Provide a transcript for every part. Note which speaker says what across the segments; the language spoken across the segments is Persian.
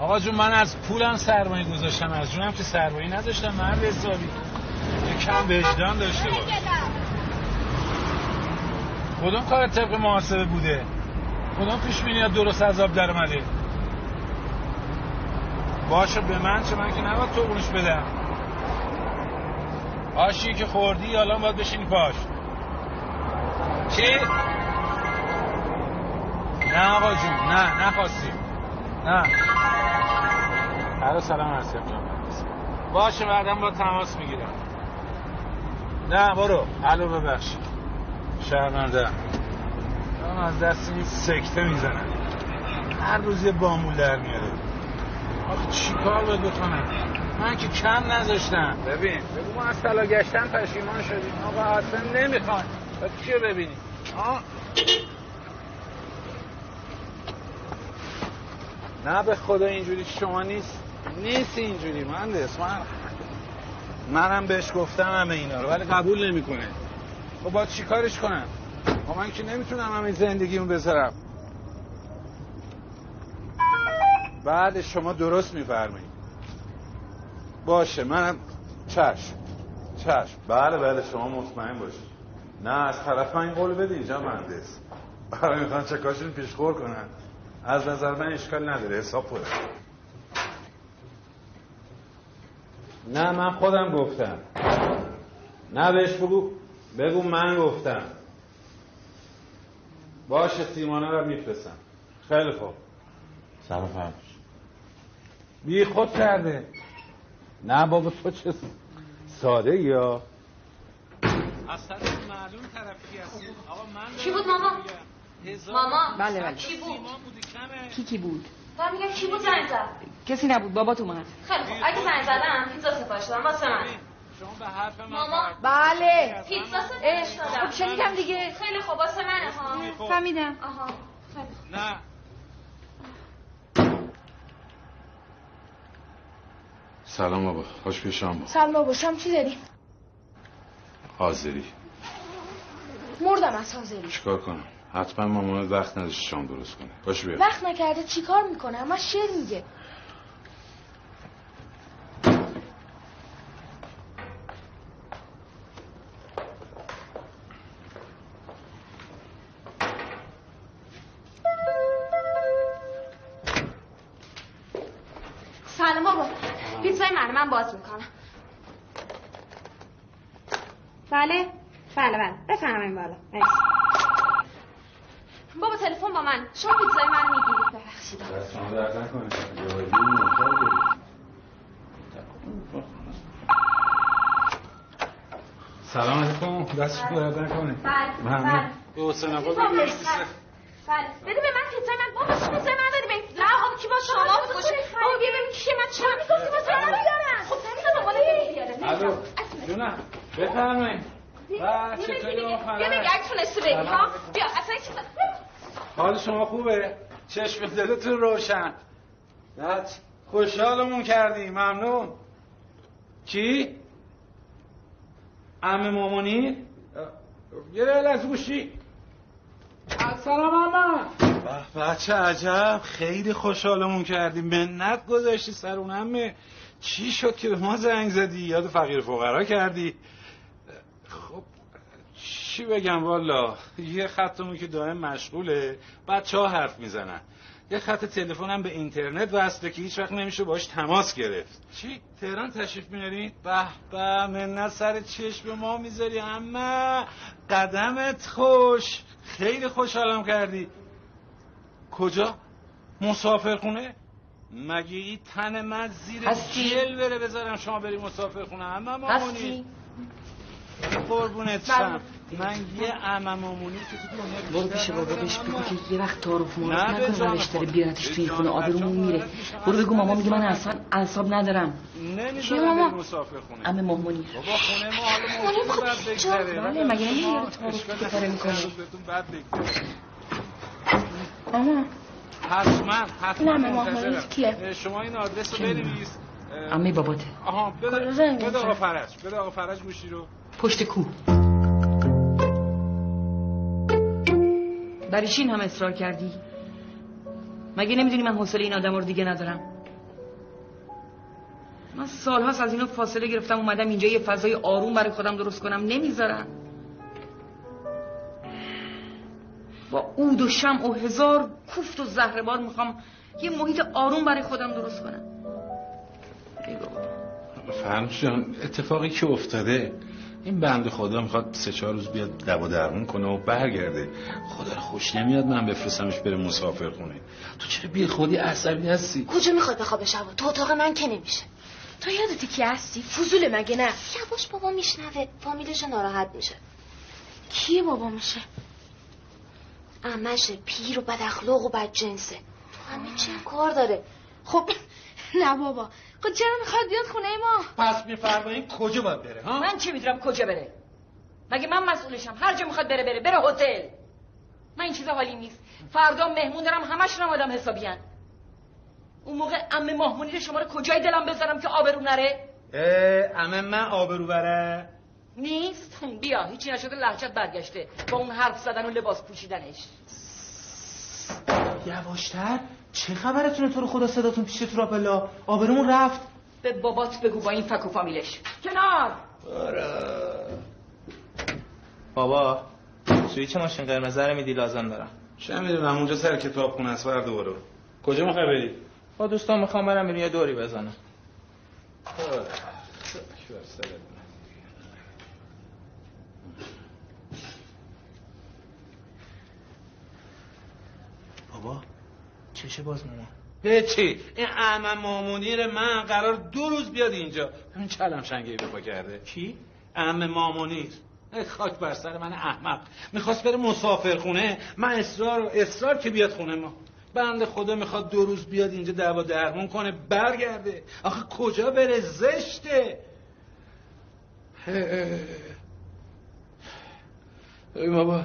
Speaker 1: آقا جون من از پولم سرمایه گذاشتم، از جونم که سرمایه نداشتم. من حسابی کم وجدان داشته باش. کدوم کار طبق محاسبه بوده؟ کدوم پیش بینی درست از آب در اومده؟ باشه به من چه، من که نباید تو قونش بدم. آشی که خوردی الان باید بشینی پاش. چی؟ نه آقا جون نه نخواستی. نه هر سلام هستیم جان. باشه بعدم با تماس میگیرم. نه برو الو ببخشید شرمنده من از دست این سکته میزنم. هر روز یه بامول در میاره. آخه چی کار باید بکنم؟ من که کم نذاشتم. ببین بگو ما از طلا گشتن پشیمان شدیم. آقا اصلا نمیخوان. باید چیو ببینی؟ نه به خدا اینجوری شما نیست اینجوری مهندس. منم بهش گفتم همه اینا رو ولی قبول نمیکنه. خب باید چی کارش کنم؟ من که نمیتونم همین زندگیمو بذارم. بعد شما درست میفرمایید. باشه منم چشم. بله شما مطمئن باشید. نه از طرف من این قول بده اینجا مهندس. برای میخوان چکاشون پیشخور کنن. از نظر من اشکال نداره، حساب پره. نه من خودم گفتم. نه بهش بگو من گفتم. باشه سیمانه رو میفرستم. خیلی خوب. سلام فرمایش. بی خود کرده. نه بابا تو چه ساده یا از طرف معلوم طرفی هستی. آقا من
Speaker 2: کی بود ماما؟ ماما
Speaker 3: بله
Speaker 2: کی بود؟
Speaker 3: کی بود؟
Speaker 2: دارم میگم کی بود زنگ زد؟
Speaker 3: کسی نبود، بابات اومد.
Speaker 2: خیلی خوب اگه زنگ زدم پیتزا سفارش دادم واسه من.
Speaker 1: شما به حرف من
Speaker 2: ماما
Speaker 3: بله
Speaker 2: پیتزا سفارش دادم.
Speaker 3: خب شنیدم دیگه.
Speaker 2: خیلی خوب واسه منه ها.
Speaker 3: فهمیدم.
Speaker 2: آها خیلی
Speaker 1: نه سلام بابا، خوش پیشام با.
Speaker 4: سلام بابا، شام چی داری؟
Speaker 1: حاضری.
Speaker 4: مردم از حاضری.
Speaker 1: چیکار کنم؟ حتما مامانت وقت نداشت شام درست کنه. باشه بیا.
Speaker 4: وقت نکرده چیکار میکنه؟ همش شعر میگه.
Speaker 2: سلام بابا، پیتزای من باز میکنم. بله بفرمایید بالا. بابا تلفن با من، شما پیتزای من میگیرید. ببخشید
Speaker 1: شما درد نکنید. سلام علیکم. دستشو درد نکنید.
Speaker 2: بله
Speaker 1: به حسین آقا
Speaker 2: بله بده به من پیتزای من. بابا چی پیتزای من داری بگید؟ نه آقا کی با شما بود باشه. بابا بیا ببین کیه. من چرا میگفتی واسه من بیارم؟ خب نمیدونم مامان نمیاره.
Speaker 1: الو جونم بفرمایید.
Speaker 2: بیا بگی اگه تونستی بگی ها. بیا اصلا چیزا.
Speaker 1: حال شما خوبه؟ چشم دلتون روشن. نه خوشحالمون کردی. ممنون. کی؟ عمه مامانی؟ یه لحظه گوشی. سلام عمه. بچه عجب خیلی خوشحالمون کردی. منت گذاشتی سر اون عمه. چی شد که به ما زنگ زدی؟ یاد فقیر فقرا کردی؟ خب چی بگم والا، یه خطمون که دائم مشغوله، بچه‌ها حرف میزنن. یه خط تلفنم به اینترنت وصله که هیچ وقت نمیشه باش تماس گرفت. چی؟ تهران تشریف میاری؟ به به منت سر چشم ما میذاری اما قدمت خوش. خیلی خوشحالم کردی. کجا؟ مسافرخونه؟ مگه این تن من زیر جل بره بذارم شما بری مسافرخونه؟ اما مامونی قربونت شم. من یه عمه مامونی که تو دنیا
Speaker 3: برو پیش بابا بهش بگو که یه وقت تعارف معرف نکنه روش داره بیارتش تو این خونه آبرومون میره. برو بگو ماما میگه من اصلا اعصاب ندارم.
Speaker 1: چی ماما؟ مسافرخونه.
Speaker 3: عمه مهمونی.
Speaker 1: بابا خونه ما حالا ممکنه بعد بگذره.
Speaker 3: بله مگه نمیاره تعارف که کاره میکنه.
Speaker 1: بعد بگذره.
Speaker 3: ماما
Speaker 1: حتما
Speaker 4: مهمونی کیه؟
Speaker 1: شما این آدرس رو بنویس.
Speaker 3: عمه باباته.
Speaker 1: آها بده آقا فرج گوشی رو.
Speaker 3: پشت کو. برای چی این هم اصرار کردی؟ مگه نمیدونی من حوصله این آدم رو دیگه ندارم؟ من سالهاست از اینو فاصله گرفتم اومدم اینجا یه فضای آروم برای خودم درست کنم، نمیذارن. با عود و شمع و هزار کوفت و زهربار میخوام یه محیط آروم برای خودم درست کنم. ای بابا
Speaker 1: فرنوش جان، اتفاقی که افتاده این بنده خدا میخواد 3-4 روز بیاد دوا درمون کنه و برگرده. خدا رو خوش نمیاد من بفرستمش بره مسافر خونه. تو چرا بی خودی عصبی هستی؟
Speaker 4: کجا میخواد بخوابه شبا؟ تو اتاق من که نمیشه. تو یادتی کی هستی؟ فضول مگه نه؟
Speaker 2: یواش بابا میشنوه، فامیلش ناراحت میشه.
Speaker 4: کیه بابا میشه؟
Speaker 2: عمشه، پیر و بد اخلاق و بد جنسه. تو همه چی کار داره.
Speaker 4: خب نه بابا، خب چرا میخواد بیاد خونه ما؟
Speaker 1: پس میفرمایین کجا باید بره ها؟
Speaker 3: من چه میدونم کجا بره؟ مگه من مسئولشم؟ هر جا میخواد بره هتل. من این چیزا حالی نیست. فردا مهمون دارم، همشون هم آدم حسابیان. اون موقع عمه ماهمونی رو شما رو کجای دلم بذارم که آبرو نره؟
Speaker 1: عمه من آبرو بره؟
Speaker 3: نیست. بیا هیچی نشده، لهجت برگشته با اون حرف زدن و لباس پوشیدنش.
Speaker 5: یواشتر، چه خبرتونه؟ تو رو خدا صداتون پیش تراپلا، آبرومون رفت.
Speaker 3: به بابات بگو با این فک و فامیلش کنار.
Speaker 5: بابا سویچ ماشین قرمز رو میدی؟ لازم دارم.
Speaker 1: چه میدونم، اونجا سر کتابخونه است. فردا برو. کجا میخوای بری؟
Speaker 5: با دوستان میخوام برم بیرون یه دوری بزنم. بابا چشه باز ماما؟
Speaker 1: چی؟ این عمه مامونیر من قرار 2 روز بیاد اینجا. ببین چلم شنگهی به پا کرده.
Speaker 5: کی؟
Speaker 1: عمه مامونیر. خاک بر سر من احمق. میخواست بره مسافر خونه. من اصرار که بیاد خونه ما. بنده خدا میخواد 2 روز بیاد اینجا دوا درمون کنه برگرده. آخه کجا بره؟ زشته. ببین بابا،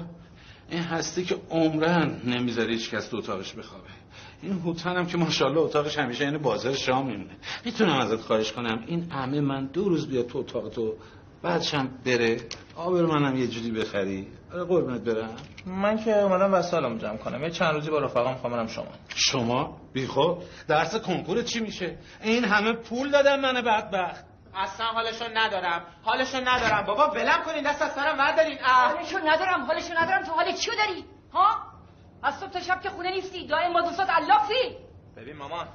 Speaker 1: این هستی که عمرن نمیذاره هیچ کس تو اتاقش بخوابه. این هوتن هم که ماشاءالله اتاقش همیشه یعنی بازار شام میمونه. میتونم ازت خواهش کنم این عمه من 2 روز بیاد تو اتاق تو، بعدشم بره؟ آبرو منم یه جوری بخری. آره قربونت برم.
Speaker 5: من که اومدم وسایلمو جمع کنم، یه چند روزی با رفقام میخوام برم
Speaker 1: شما بی خود درس کنکور چی میشه؟ این همه پول دادن من بدبخت.
Speaker 5: اصلا حالشو ندارم بابا، ولم کنین، دست از سرم بردارین.
Speaker 3: حالشو ندارم. تو حال چیو داری؟ ها؟ از صبح تا شب که خونه نیستی، دائم با دوستات علافی.
Speaker 5: ببین مامان،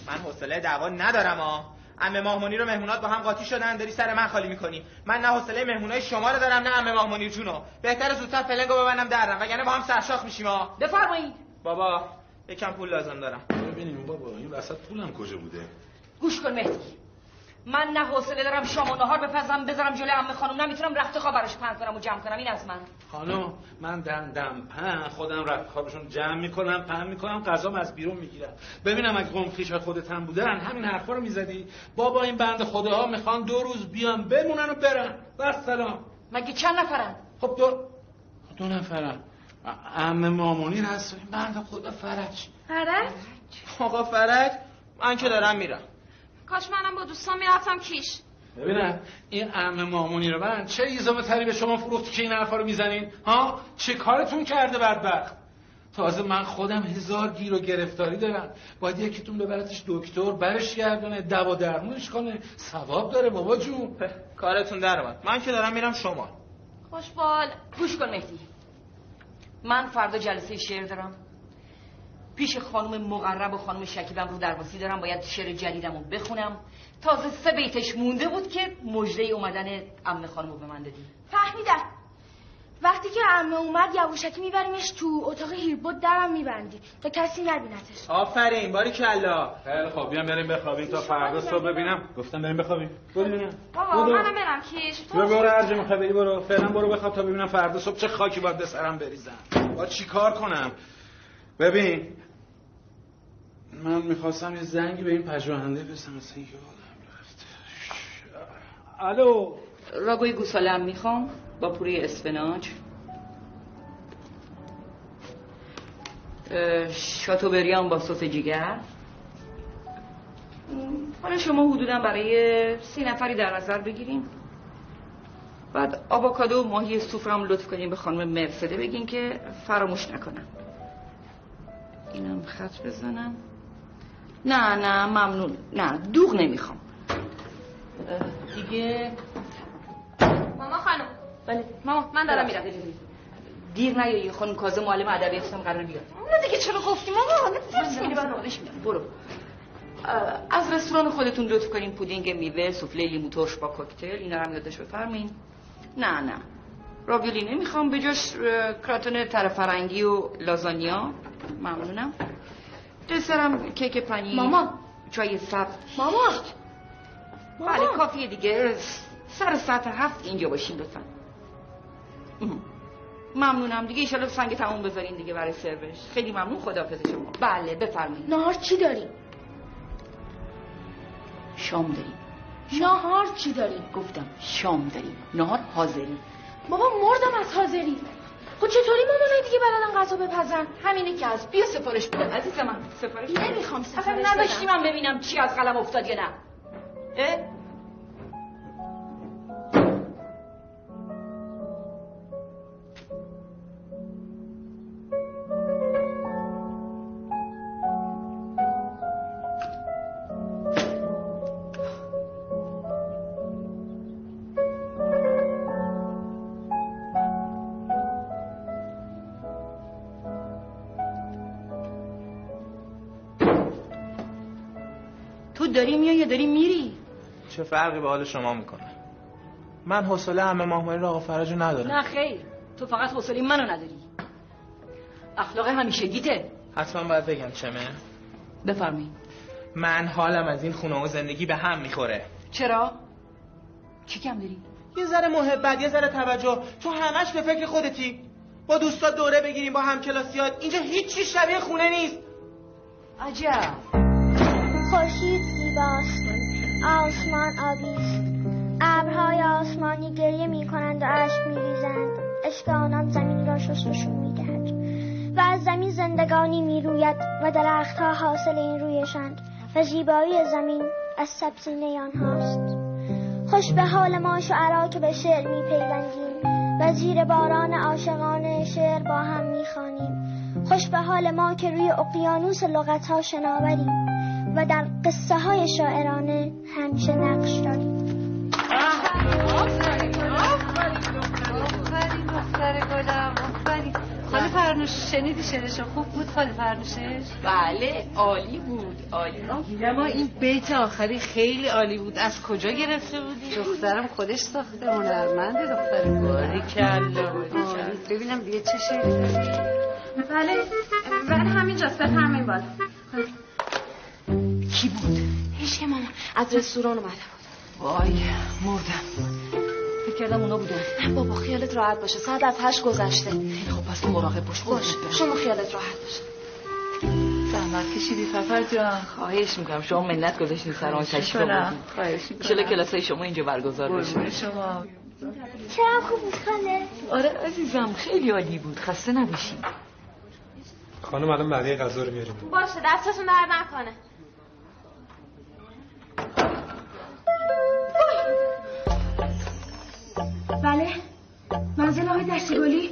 Speaker 5: من حوصله دعوا ندارم. عمه ماهمونی رو مهمونات با هم قاطی شدن، داری سر من خالی میکنی. من نه حوصله مهمونای شما رو دارم نه عمه ماهمونی جونو. بهتره زودتر پلنگو ببندم درم وگرنه با هم سرشاخ میشیم.
Speaker 3: بفرمایید.
Speaker 5: بابا یکم پول لازم دارم.
Speaker 1: ببینیم بابا این وسط پولم کجا بوده؟
Speaker 3: گوش کن مهدی، من نه حوصله دارم شام و نهار بپزم بذارم جلوی عمه خانم، نمیتونم رخت خواب براش پهن کنم و جمع کنم. این از من.
Speaker 1: خانم من دم پهن خودم رخت خوابشون جمع میکنم، پهن میکنم، غذام از بیرون میگیرم. ببینم اگه قوم خویش خودت هم بودن همین حرفا رو میزدی. بابا این بنده خداها میخوان 2 روز بیان بمونن و برن. بس سلام.
Speaker 3: مگه چند نفرن؟
Speaker 1: خب 2 نفرن. عمه مامونی هست این بنده خدا فرج.
Speaker 5: آقا فرج، من که دارم میرم.
Speaker 2: کاش منم با دوستان میرفتم کیش.
Speaker 1: ببینم این عمه مامونی رو من چه ایزام تری به شما فروخت که این حرفا رو میزنین؟ ها؟ چه کارتون کرده بدبخت؟ تازه من خودم 1000 گیر و گرفتاری دارم. باید یکیتون ببرتش دکتر، برش گردونه، دوا درمونش کنه. ثواب داره بابا جون.
Speaker 5: کارتون در اومد. من که دارم میرم شما.
Speaker 3: خوشبال. گوش کن مهدی، من فردا جلسه شعر دارم پیش خانم مقرب و خانم شکیبم رو درواسی دارم. باید شعر جدیدمو بخونم. تازه 3 بیتش مونده بود که مژده اومدن عمه خانمو به من دادی.
Speaker 4: فهمیدم. وقتی که عمه اومد یواشکی میبریمش تو اتاق هیربود، درم میبندی تا کسی نبینتش.
Speaker 5: آفرین باریکلا.
Speaker 1: خیلی خب بیام بریم بخوابیم تا فردا صبح ببینم. گفتم بریم بخوابیم. ببینم.
Speaker 2: بابا منم برم کیش.
Speaker 1: برو هر جا میخوای بری برو. فعلا برو بخواب تا ببینم فردا صبح چه خاکی باید به سرم بریزم. باید چیکار کنم؟ ببین من میخواستم یه زنگی به این پژوهنده بزنم، اصلا یادم رفت. الو.
Speaker 3: راگوی گوساله هم میخوام با پوری اسفناج، شاتوبریان با سس جگر. حالا شما حدودا برای 30 نفری در نظر بگیریم. بعد آووکادو و ماهی سوفرم لطف کنیم به خانم مرسده بگین که فراموش نکنم. اینم خط بزنم. نه ممنون، نه دوغ نمیخوام. دیگه
Speaker 2: ماما خانم.
Speaker 3: بله
Speaker 2: ماما من دارم میرم.
Speaker 3: دیر نیایی خانم کاظم معلم ادبیاتم قرار بیاد.
Speaker 2: اون دیگه چرا گفتی ماما؟
Speaker 3: برو. از رستوران خودتون لطف کنین پودینگ میوه، سوفله لیمو ترش با کوکتل اینا رو هم یادش بفرمایین. نه راویولی نمیخوام، به جاش کراتون تره فرنگی و لازانیا. ممنونم. دسرم کیک پنیر.
Speaker 2: ماما
Speaker 3: چای سبز.
Speaker 2: ماما
Speaker 3: بله کافیه دیگه. سر ساعت 7 اینجا باشین لطفا. ممنونم دیگه. ایشالا سنگ تموم بذارین دیگه برای سروش. خیلی ممنون. خداحافظ شما. بله بفرمایید.
Speaker 4: نهار چی داریم؟
Speaker 3: شام داریم.
Speaker 4: نهار چی داریم؟
Speaker 3: گفتم شام داریم. نهار حاضری.
Speaker 4: بابا مردم از حاضری. خب چطوری مامانای دیگه بلدن غذا بپزن؟
Speaker 3: همینه که از بیا سفارش بده عزیز من. سفارش
Speaker 4: نمیخوام سفارش
Speaker 3: بدم. نداشتی من ببینم چی از قلم افتاد یا نه. تو داری میای یا داری میری؟
Speaker 5: چه فرقی به حال شما میکنه؟ من حوصله عمه ماهمانی رو آقا فرجو ندارم.
Speaker 3: نه خیر، تو فقط حوصله منو نداری. اخلاق همیشگیته.
Speaker 5: حتما باید بگم چمه؟
Speaker 3: بفرمایید.
Speaker 5: من حالم از این خونه و زندگی به هم میخوره.
Speaker 3: چرا؟ چی کم داری؟
Speaker 5: یه ذره محبت، یه ذره توجه. تو همش به فکر خودتی. با دوستا دوره بگیریم، با همکلاسیات. اینجا هیچی شبیه خونه نیست.
Speaker 3: عجب.
Speaker 6: خورشید زیباست، آسمان آبی است، ابرهای آسمانی گریه می‌کنند و اشک می‌ریزند. اشک آنان زمین را شستشو می‌دهد و از زمین زندگانی می‌روید و درخت‌ها حاصل این رویشند و زیبایی زمین از سبزینه آنهاست. خوش به حال ما شعرا که به شعر می‌پیوندیم و زیر باران عاشقانه شعر با هم می‌خوانیم. خوش به حال ما که روی اقیانوس لغت‌ها شناوریم و در قصه های شاعرانه همیشه نقش داریم.
Speaker 2: آفرین دختر گلم، آفرین. خاله فرنوش شنیدی شعرش خوب بود؟ خاله فرنوشش
Speaker 3: بله عالی بود. عالی.
Speaker 2: اما این بیت آخری خیلی عالی بود. از کجا گرفته بودی؟ دخترم خودش ساخته، هنرمنده دختر. باریکلا. ببینم دیگه چه شعری داری؟ بله همینجاست، بفرمایید بالا.
Speaker 3: کی بود؟
Speaker 4: هیچ که مامان از رستوران اومده بود.
Speaker 3: وای مردم. فکر کردم اونا بودن.
Speaker 4: نه بابا خیالت راحت باشه، ساعت از 8 گذشته.
Speaker 3: خب پس تو مراقب باش.
Speaker 4: شما خیالت راحت باشه.
Speaker 2: زحمت کشیدی سفر جان.
Speaker 3: خواهش میکنم. شما منت گذاشتین سر آن تشریف آوردین.
Speaker 2: خواهش میکنم.
Speaker 3: انشالله کلاسای شما اینجا برگزار بشه.
Speaker 6: چرا
Speaker 3: شما
Speaker 6: خوب بود خاله؟
Speaker 3: آره عزیزم خیلی عالی بود. خسته نباشین.
Speaker 7: خانم الان بقیه غذا رو میاریم.
Speaker 2: باشه دستتون درد نکنه.
Speaker 4: بله منزل آقای دشتگلی.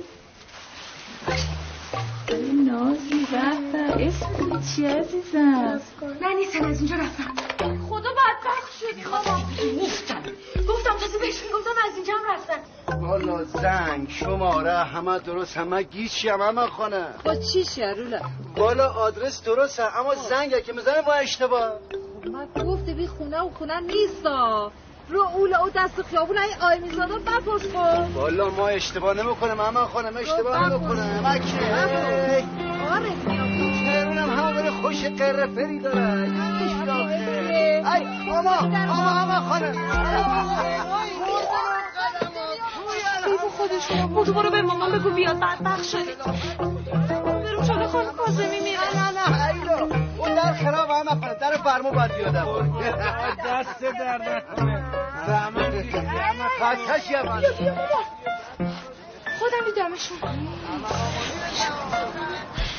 Speaker 2: نازی رفتن. اسم چی عزیزم؟
Speaker 4: نه نیستن، از اینجا رفتن.
Speaker 2: خدا بدبخت شدی خدا.
Speaker 3: نیستن.
Speaker 4: گفتم تازه بهشون گفتم از اینجا هم رفتن.
Speaker 8: والا زنگ شماره همه درست، همه گیچی همه خانه.
Speaker 2: خود چی شروله؟
Speaker 8: والا آدرس درسته اما زنگه که میزنه با اشتباه.
Speaker 2: من گفته بی خونه و خونه نیستا. رو اوله او دست خیابون این آی میزادم بپرس کن.
Speaker 8: والا ما اشتباه نمیکنم همه خانم اشتباه نمیکنم. مکه
Speaker 2: آره
Speaker 8: چرونم همه بره خوش قره فری داره. ای همه خانم
Speaker 2: بگو خودش بودو برو به مامان بگو بیاد بدبخت شدی. برو چون خانم کاظمی میره.
Speaker 8: نه ایلو اون در خراب همه خانم در فرمو باید بیاده
Speaker 1: دست در نکنه. زحمت کشیدی همه
Speaker 8: خطش یه من
Speaker 4: خودم میدمشون.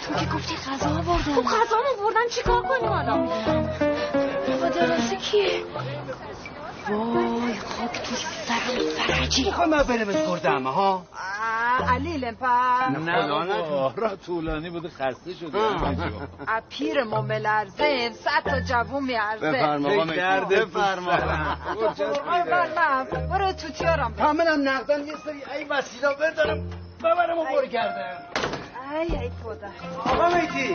Speaker 4: تو که گفتی غذا آوردن.
Speaker 2: خب غذا آوردن چیکار کنیم حالا؟
Speaker 4: بابا درسته کیه؟
Speaker 3: وای خاک تو سرم فرجی.
Speaker 8: میخوام من برم از گردم ها.
Speaker 9: علیل پر
Speaker 1: خدا نکنه راه طولانی بوده خسته شده
Speaker 9: پیر ملرزه 100 تا جوون میارزه
Speaker 1: بفرما
Speaker 9: برو توتیارم
Speaker 8: کاملا نقدن یه سری ای وسیلا بردارم ببرم و بر کردم
Speaker 9: ای خدا
Speaker 8: آقا میتی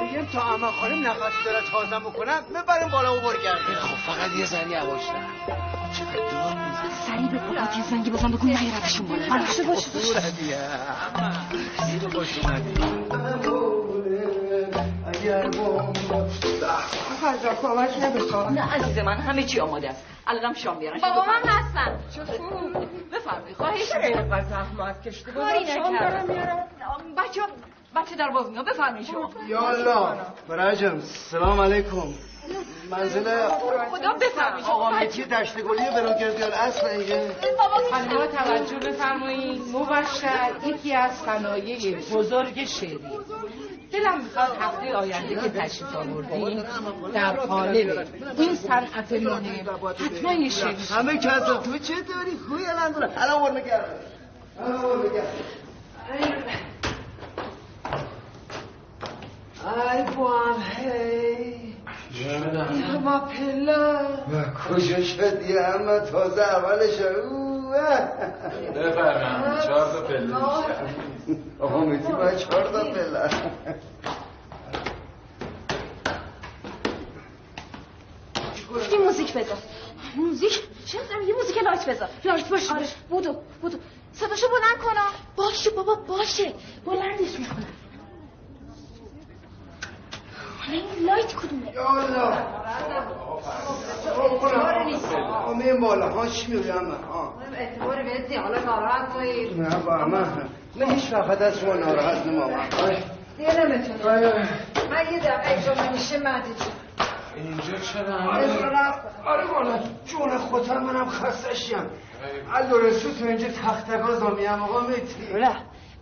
Speaker 8: میگم تا اما خانم نفسی داره تازه بکنم ببرم بالا و بر کردم
Speaker 1: خب فقط یه ذره یواشتر چقدر دار میزن
Speaker 3: سریع به پاپا یه زنگی بزن بگو نیارتشون بالا
Speaker 9: باشه
Speaker 1: خوش اومدی
Speaker 9: حاضر کمک نمیخوام
Speaker 3: نه عزیز من همه چی آماده است الانم شام بیارن
Speaker 4: بابا من هستم
Speaker 3: بفرمایید خواهش
Speaker 9: اینقدر زحمت کشته
Speaker 3: کاری نکردم بچه در باز میاد بفرمایید شما
Speaker 8: یالا برای سلام علیکم منزل
Speaker 3: خدا بفرمایید
Speaker 8: آقا میتی دشت گلی براگردیال اصل اینجا
Speaker 2: خانم‌ها توجه بفرمایید. مبشر یکی از صنایع بزرگ شعری. دلم میخواد هفته آینده که تشریف آوردین در قالب این صنعت مهم حتما یه شعری
Speaker 8: همه کسا تو چطوری خوبی الان ور نگردم ای بوام هی یا ما پلا کجا شدی اما تازه اولشه
Speaker 1: بفرمایید 4 تا پله
Speaker 8: آقا میتی باید 4 تا پله
Speaker 4: یه موزیک بذار موزیک؟ چرا یه موزیک لایت بذار لایت باشه بودو صداشو بلند کن باشه بابا باشه بلندش میکنم این لایت کدومه؟
Speaker 8: یالا همه بالا ها چی میگه همه
Speaker 9: اعتبار بهتی حالا ناراحت کنید
Speaker 8: نه با همه من هیچ وقت از شما ناراحت نمامم
Speaker 9: دیگه نمیتونم من یه دقیقه اجازه میشه مهدی جون
Speaker 1: اینجا چرا
Speaker 8: آره بالا جون خودم منم خسته شیم الورسو تو اینجا تختگاز همیم آقا میتی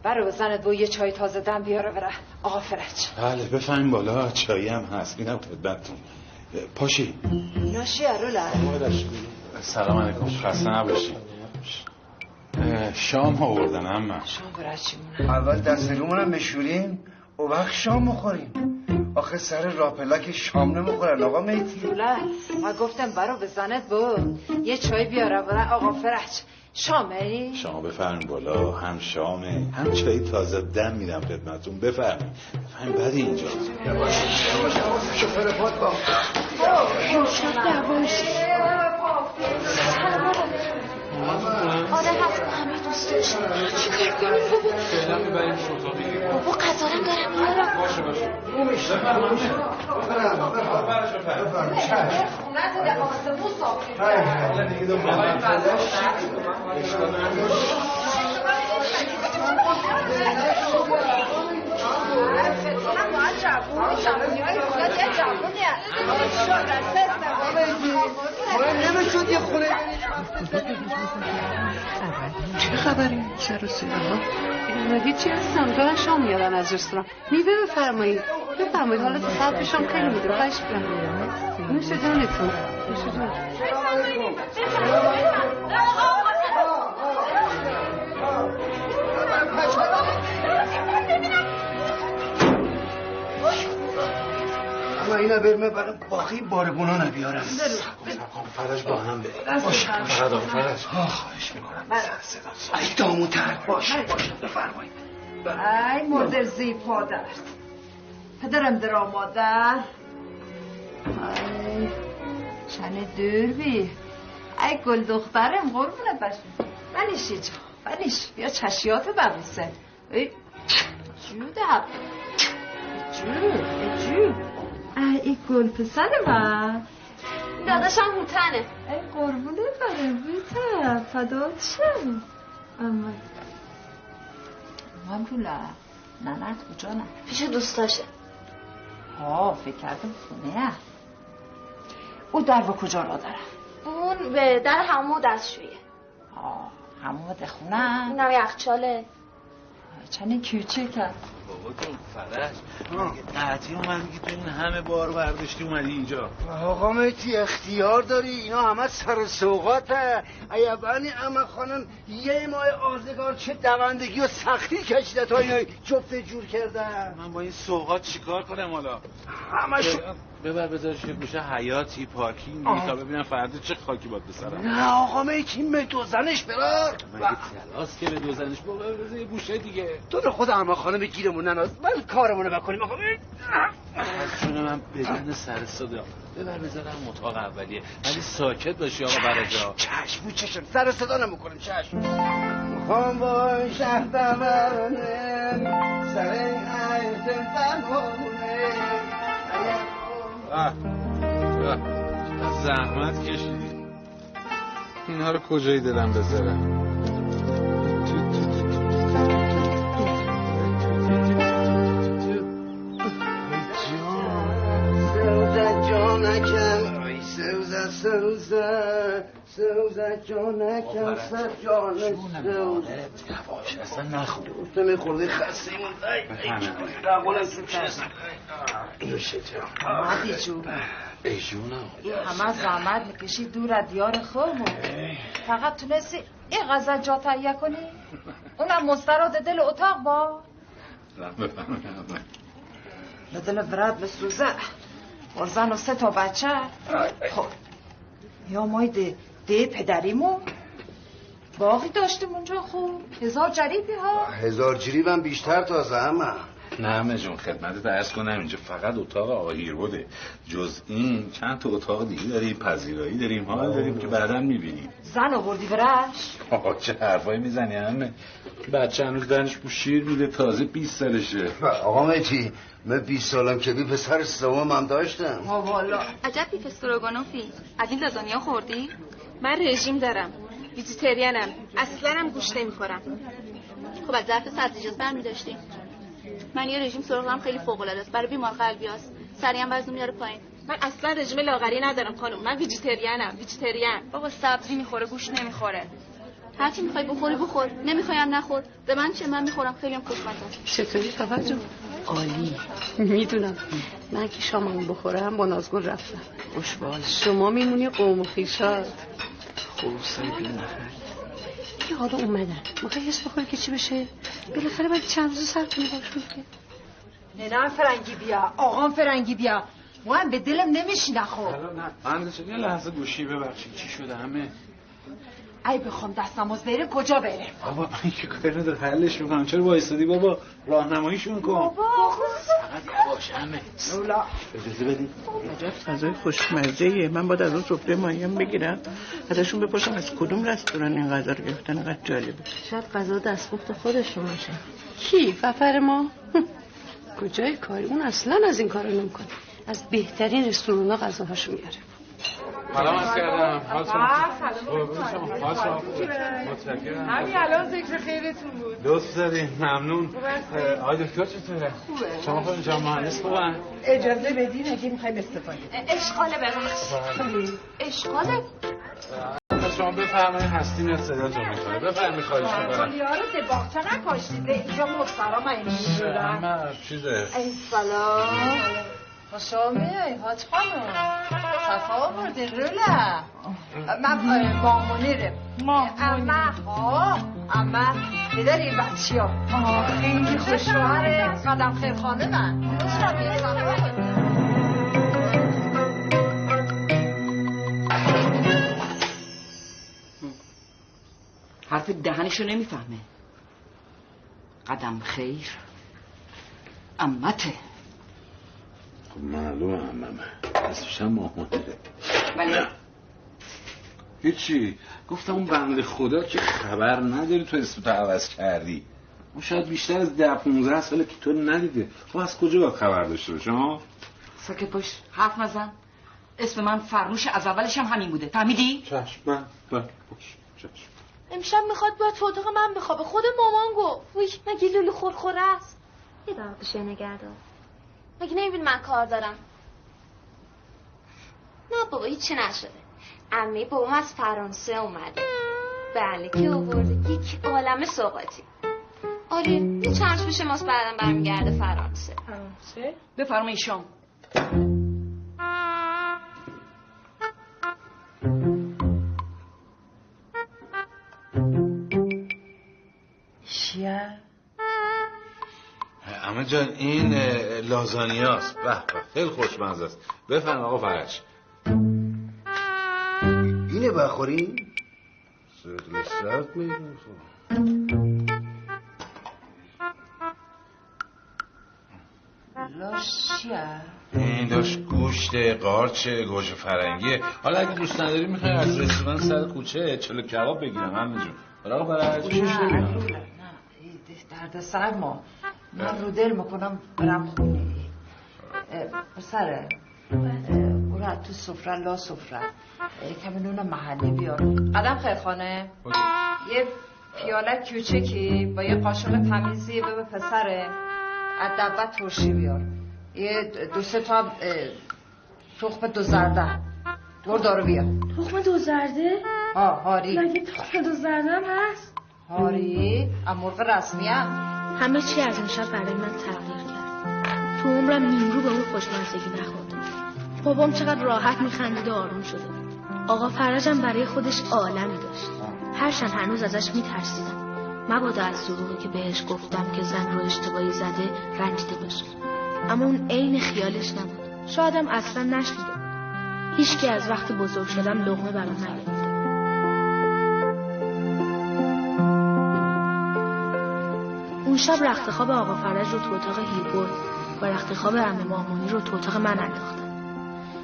Speaker 9: برو بزنت با یه چای تازه دم بیاره بره آقا فرج
Speaker 1: بله بفهمین بالا چایی هم هست میدم خدمتتون پاشی
Speaker 9: ناشی ارولا
Speaker 1: سلام علیکم خسته نباشی شام آوردن اما
Speaker 9: شام برای چی مونه
Speaker 8: اول دستگیمونم بشوریم و وقت شام بخوریم آخه سر راپلا که شام نمیخورن آقا میتی
Speaker 9: من گفتم برو بزنت با یه چای بیاره بره آقا فرج شامه
Speaker 1: شما بفرمین بالا هم شامه هم چایی تازه دم میدم خدمتتون بفرمین بدی اینجا
Speaker 8: شوفر پات با
Speaker 4: آره هست همه دوست داشت چی کار کنم بابا
Speaker 7: فعلا میبریم اتاق بگیریم
Speaker 4: بابا قضارم دارم میارم
Speaker 7: باشه
Speaker 8: بفرمایید نمیشد یه خونه
Speaker 2: چه خبری سر و صدا ها؟ هیچی هستم دارن شام میارن از رستوران میوه بفرمایید حالا تو ساعت شام خیلی میده خواهش میکنم نوش جانتون
Speaker 8: اما اینا برمه برای باقی بارگونا نبیارم
Speaker 1: فرج با هم بریم
Speaker 8: باشه
Speaker 1: فرج
Speaker 8: خواهش میکنم ای داموتر باشه بفرمایید
Speaker 9: ای مردر زی پادر پدرم در آماده ای شنه دور بی ای گل دخترم قربونت بشم بنیشی جا بنیش بیا چشیات ببوسه ای جو در جو ای گل پسر من
Speaker 4: داداشم هوتنه
Speaker 9: ای قربونت برم بیتر فدات شم اما رولا ننت کجا نه
Speaker 4: پیش دوستاشه
Speaker 9: فکر کردم خونه او در و کجا را داره
Speaker 4: اون به در همون دستشویه
Speaker 9: همون ده خونه
Speaker 4: اینم یخچاله
Speaker 9: چنین کوچیکه
Speaker 1: بابا جون فرش مگه قطعی اومدی که تو این همه بار برداشتی اومدی اینجا؟
Speaker 8: آقا مهدی اختیار داری، اینا همه سر سوقاته. ایبانی اما خانم یه ماه آزگار چه دوندگی و سختی کشیده تا اینا جفت جور کرده.
Speaker 1: من با این سوقات چیکار کنم حالا؟
Speaker 8: همشو
Speaker 1: ببر بذارش یه گوشه حیاتی پارکینگ تا ببینم فردا چه خاکی باد بسرم.
Speaker 8: نه آقا مهدی مدوزنش برار
Speaker 1: مگه تلاس که مدوزنش بابا بذار یه گوشه دیگه.
Speaker 8: تو رو خود اما خانم گیرمون نناز، من کارمونو بکنیم آقا مهدی.
Speaker 1: از جون من بدن سر صدا ببر بذارم اتاق اولیه ولی ساکت باشی آقا برجا.
Speaker 8: چشم سر صدا نمیکنیم. چشم میخوام با شهر دمرنه سر این عیزم فرمونه.
Speaker 1: زحمت کشیدی اینها رو کجایی دلم بذارم؟
Speaker 8: سوزه جانکم ای سوزه جانکم سر جان سوزه
Speaker 1: یواش اصلا نخور
Speaker 8: تو میخوردی خسته ایمون نوشه جان
Speaker 9: مادی جون
Speaker 1: ای جونم
Speaker 9: این همه زحمت میکشی دور از دیار خودمون، فقط تونستی این غذا جا تهیه کنی؟ اونم مستراد دل اتاق با دل ورد بسوزه زن و 3 تا بچه. خب یا مای ده پدریمون باقی داشتیم اونجا. خوب 1000 جریبی ها
Speaker 8: 1000 جریبم بیشتر تازه همه.
Speaker 1: نه همه جون خدمت عرض کنم اینجا فقط اتاق آقا هیربوده. جز این چند تا اتاق دیگه داریم، پذیرایی داریم، حال داریم که بعداً میبینیم.
Speaker 9: زن آوردی برش؟
Speaker 1: آقا چه حرفایی میزنی همه؟ بچه هنوز دنش بو شیر میده، تازه 20 سالشه.
Speaker 8: آقا مهدی من 20 سالم که بی پسر سوم هم داشتم.
Speaker 9: والا
Speaker 4: عجب بیف استروگانوفی. از این لازانیا خوردی؟ من رژیم دارم، ویجیتریانم، اصلا هم گوشت نمیخورم. خب از ظرف سبزیجات برمی داشتیم. من یه رژیم سرخم خیلی فوق العاده است، برای بیمار قلبیاست، سریع وزن میاره پایین. من اصلا رژیم لاغری ندارم خانم، من ویجیتریانم. بابا سبزی میخوره گوشت نمیخوره. هرچی میخوای بخوری بخور، نمیخوایم نخور. به من چه، من میخورم، خیلی هم خوشمزه است.
Speaker 2: چطوری بابا جون؟ عالی. میدونم من که شامم بخورم با نازگل رفتم. خوشبال شما میمونی قوم و خویشات.
Speaker 1: خروسای بی نفر
Speaker 2: که حالا اومدن میخوای حس بخوری که چی بشه؟ بالاخره باید چند روز سر کنی باشون که
Speaker 9: ننم فرنگی بیا، آقام فرنگی بیا. ما هم به دلم نمیشینه. خب
Speaker 1: نه اندازه یه لحظه گوشی ببخشید چی شده همه؟
Speaker 9: ای بخوام دستماز بره کجا بره؟
Speaker 1: بابا من که کاری نداره حلش میکنم. چرا وایسادی بابا؟ راهنماییشون کن.
Speaker 9: بابا
Speaker 1: فقط یواش همه.
Speaker 9: اولا
Speaker 1: اجازه بدید.
Speaker 10: عجب غذای خوشمزه‌ایه. من باید از اون سفره ماهیم بگیرم ازشون بپرسم از کدوم رستوران این غذا رو گرفتن. اینقدر جالبه.
Speaker 2: شاید غذا دستپخت خودشون باشه. کی؟ ففر ما؟ کجای کاری؟ اون اصلا از این کارو نمیکنه. از بهترین رستورانا غذاهاشو میاره.
Speaker 7: سلام عرض کردم. حال شما متشکرم.
Speaker 9: همین الان ذکر خیرتون بود.
Speaker 1: لطف زدین ممنون. آقای دکتر چطوره؟ خوبه. شما خود اینجا مهندس خوبن؟
Speaker 9: اجازه بدین اگه میخوایم استفاده.
Speaker 4: اشغاله ببخش. اشغاله؟
Speaker 1: شما بفرمایید هستی میاد صداتون میکنه. بفرمایید خواهش میکنم.
Speaker 9: یارو دباغچه نکاشتیده اینجا مسترام این
Speaker 1: همه چیزه.
Speaker 9: این سلام. خوش آمدید حاج خانم. صفا آوردین روله. من مامونیرم. اما پدر این بچی ها خیلی خوشوهر قدم خیرخانه من خوشم یه سلام.
Speaker 3: حرف دهنشو نمیفهمه. قدم خیر امته.
Speaker 1: خب معلومه همه اسمشم ماهمونیره.
Speaker 3: ولی
Speaker 1: هیچی گفتم اون بنده خدا که خبر نداری تو اسمتو عوض کردی. اون شاید بیشتر از 10-15 ساله که تو ندیده. خب از کجا باید خبر داشته باشه ها؟
Speaker 3: ساکت باش، حرف نزن. اسم من فرنوش، از اولش هم همین بوده، فهمیدی؟
Speaker 1: چشم من باش چشم.
Speaker 4: امشب میخواد باید تو اتاق من بخوابه. خود مامان گفت. وای مگه لولو خورخوره است؟ یه دقیقه بشه نگردار. مگه نمیبین من کار دارم؟ نه بابا هیچی نشده. عمه بابام از فرانسه اومده. بله که آورده یک عالمه سوغاتی. آره یه چند پیش ماست بعدم برمیگرده فرانسه.
Speaker 3: بفرمایید شام.
Speaker 2: چیه؟
Speaker 7: عمه جان این لازانیاست. به به خیلی خوشمزه است. بفرم آقا فرج.
Speaker 8: اینه بخوریم؟ سرد میگم.
Speaker 2: لاش چیه؟
Speaker 7: این داشت گوشت قارچه گوشت فرنگیه. حالا اگه دوست نداری میخوای از رستوران سر کوچه چلو کباب بگیرم همه جون. حالا آقا فرج.
Speaker 2: نه درد سر ما. من رو دل میکنم برم خونه. پسره برو تو سفره لا سفره کمی نون محلی بیار. قدم خیلی خانه یه پیاله کوچکی با یه قاشق تمیزی به پسره ادبت ترشی بیار. یه 2-3 تا تخم 2 زرده دارو بیار.
Speaker 6: تخم 2 زرده؟
Speaker 2: هاری.
Speaker 6: مگه تخم 2 زرده هم هست؟
Speaker 2: هاری مرغ رسمی هم.
Speaker 6: همه چی از اون شب برای من تغییر کرد. تو عمرم نیمرو به اون خوشمزگی نخوردم. بابام چقدر راحت میخندید و آروم شده. آقا فرجم برای خودش عالمی داشت. هرچند هنوز ازش میترسیدم. مبادا از دروغی که بهش گفتم که زن رو اشتباهی زده رنجیده باشه. اما اون عین خیالش نبود. شایدم اصلا نشنیده. هیچکی از وقت بزرگ شدم لقمه برام نگرفته. اون شب رخت خواب آقا فرج رو تو اتاق هیر برد و رخت خواب عمه مامونی رو تو اتاق من انداختن.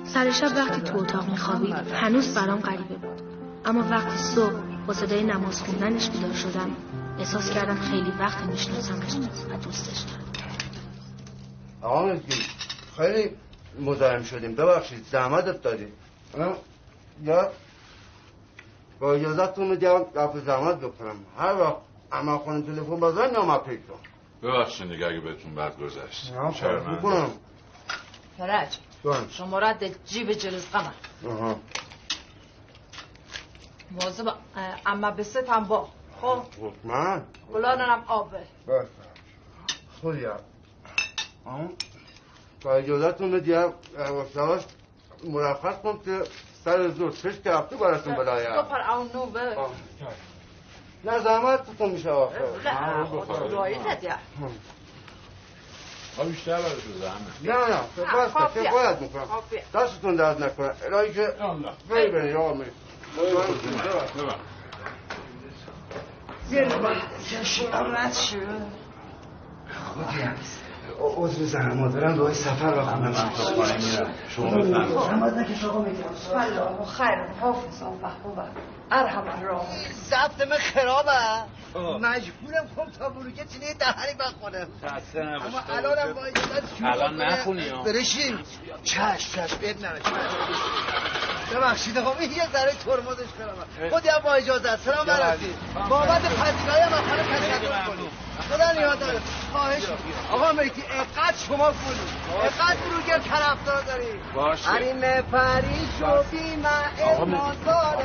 Speaker 6: سر شب وقتی تو اتاق میخوابید هنوز برام غریبه بود. اما وقتی صبح با صدای نماز خوندنش بیدار شدم احساس کردم خیلی وقت میشناسمش و دوستش دارم.
Speaker 8: آقا مسکین خیلی مزاحم شدیم، ببخشید زحمتت دادیم. یا با اجازتون میدیم رفع زحمت بکنم. هر وقت اما خانم تلفن بزن نامه پیک کن.
Speaker 7: ببخشید دیگه اگه بهتون بد گذشت.
Speaker 8: شرمنده بکنم.
Speaker 2: فرج شماره جیب جلوز قمر. موضوع اما به ستم با خب
Speaker 8: من
Speaker 2: گلانم آبه
Speaker 8: بس خودیم با اجازتون میدیم یواش مرخص کن که سر زور 6 هفته براتون بلایم.
Speaker 2: بخور اون نو به
Speaker 8: نه زحمت تو میشه آخه.
Speaker 2: نه دعایی ندیم
Speaker 7: بیشتر براتون زحمت.
Speaker 8: نه بس که باید میکنم. دستتون درد نکنه الهی که خیلی برید آقا می
Speaker 2: رد شد
Speaker 8: خودیم عضو زحمات دارم دوهای سفر و خونه من خانه میرم. شما بفرمایید. زحمت نکش آقا میگم.
Speaker 2: بله خیر حافظ آقا خوبه. ارحم راه.
Speaker 8: ضبط من خرابه. مجبورم کنم تا بروکه چینه دهنی بخونم.
Speaker 7: خسته نباش.
Speaker 8: اما الانم با اجازت شما
Speaker 7: الان نخونی ها.
Speaker 8: برشین. چشم بید نره. ببخشید آقا یه ذره ترمزش خرابه. خودی هم با اجازت سلام برسید. بابت پذیرایی هم اصلا تشکر کنید. خدا نگهدار. خواهش آقا میتی اقد شما کنید. اقد بروگر طرفدار دارید.
Speaker 7: باشه.
Speaker 8: حریم پریش و بیمه ایمان داره.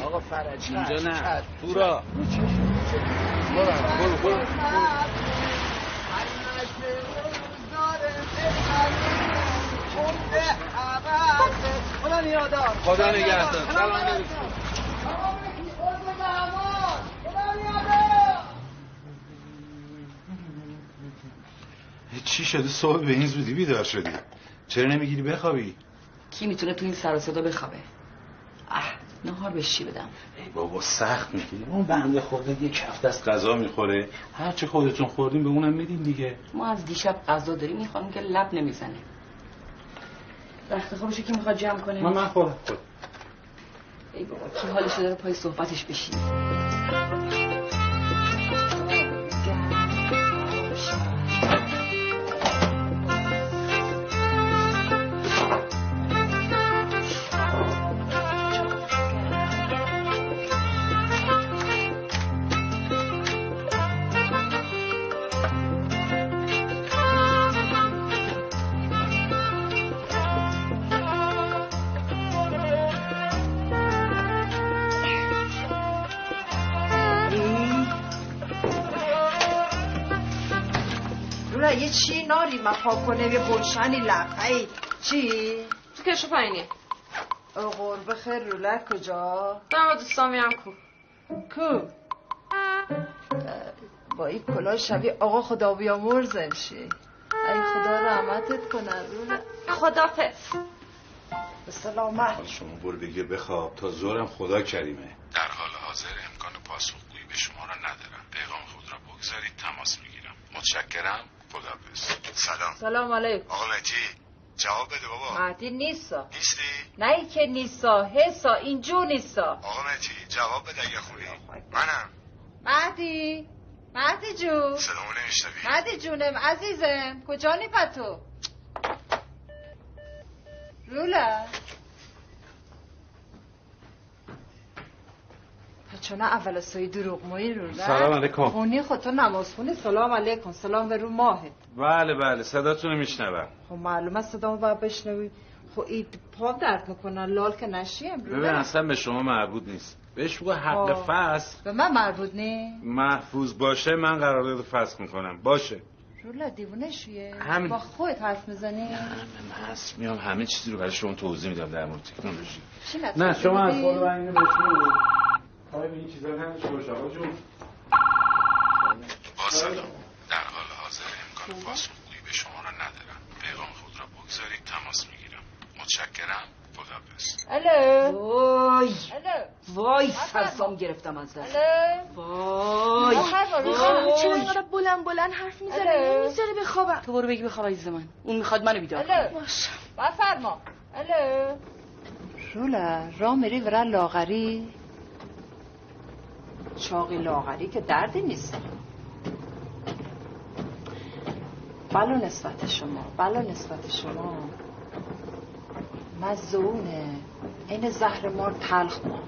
Speaker 7: آقا فرج اینجا نه. تو را. برو. خدا نگهدار. سلام علیکم. چی شده صبح به این زودی بیدار شدی؟ چرا نمیگیری بخوابی؟
Speaker 3: کی میتونه تو این سر و صدا بخوابه؟ نهار بهش چی بدم؟
Speaker 7: ای بابا سخت میگیری. اون بنده خورده یک هفته از غذا میخوره. هرچی خودتون خوردین به اونم میدین دیگه.
Speaker 3: ما از دیشب غذا داریم این خانم که لب نمیزنه. رخت خوابشو کی میخواد جمع کنه؟
Speaker 7: من خودم.
Speaker 3: ای بابا کی حالش داره پای صحبتش بشین.
Speaker 9: رولا یه چی ناری مپا کنه یه گلشنی لقهی چی؟
Speaker 2: تو کشو پایینی.
Speaker 9: قربه خیر رولا کجا؟
Speaker 2: دارم با دوستان میرم
Speaker 9: کو؟ با این کلاه شبیه آقا خدا بیامرزش. ای خدا رحمتت کنه رولا.
Speaker 2: خدافظ.
Speaker 9: به سلامت.
Speaker 7: شما برو بگیر بخواب تا ظهرم خدا کریمه. در حال حاضر امکان پاسخگویی به شما را ندارم. پیغام خود را بگذارید تماس میگیرم. متشکرم. خداحافظ.
Speaker 9: سلام علیکم.
Speaker 11: آقا مهدی جواب بده بابا.
Speaker 9: مهدی نیستا.
Speaker 11: نیستی؟
Speaker 9: نه ای که نیستا، حسا اینجور نیستا.
Speaker 11: آقا مهدی جواب بده اگه خوبی. منم.
Speaker 9: مهدی جون.
Speaker 11: صدامو نمیشنوی؟
Speaker 9: مهدی جونم عزیزم کجا نی پتو؟ رولا چونه اول سایی دروغ موی رولا.
Speaker 1: سلام علیکم.
Speaker 9: خونی خودتو نماز خونی. سلام علیکم. سلام به رو ماهت.
Speaker 1: بله صداتونو میشنوم.
Speaker 9: خب معلومه صدامو باید بشنوی. خب این پا درد میکنن لال که نشی امروز.
Speaker 1: ببین اصلا به شما مربوط نیست. بهش بگو حق فصل.
Speaker 9: به من مربوط نی؟
Speaker 1: محفوظ باشه من قرارداد فصل میکنم. باشه.
Speaker 9: رولا دیوونه شیه؟
Speaker 1: همین.
Speaker 9: با خودت حرف میزنی؟
Speaker 1: من هست میام همه چیزی رو برای شما توضیح میدم در مورد تکنولوژی.
Speaker 9: نه
Speaker 1: شما از خود اینو بشنو. کاری به این چیزا نداشته باش آقا جون.
Speaker 7: با سلام. در حال حاضر امکان پاسخگویی به شما را ندارم. پیغام خود را بگذارید تماس میگیرم. متشکرم. خداحافظ.
Speaker 9: الو.
Speaker 3: وای سرسام گرفتم از دست.
Speaker 9: وای
Speaker 4: چرا اینقدر بلند حرف میزنی؟ نمیذاری بخوابم.
Speaker 3: تو برو بگی بخواب عزیز من. اون میخواد منو بیدار
Speaker 9: کنه.
Speaker 4: باشه.
Speaker 9: بفرما. الو. رولا راه میری ورا لاغری؟ چاقی لاغری که دردی نیست. بلا نسبت شما مزونه این زهر مار تلخ ما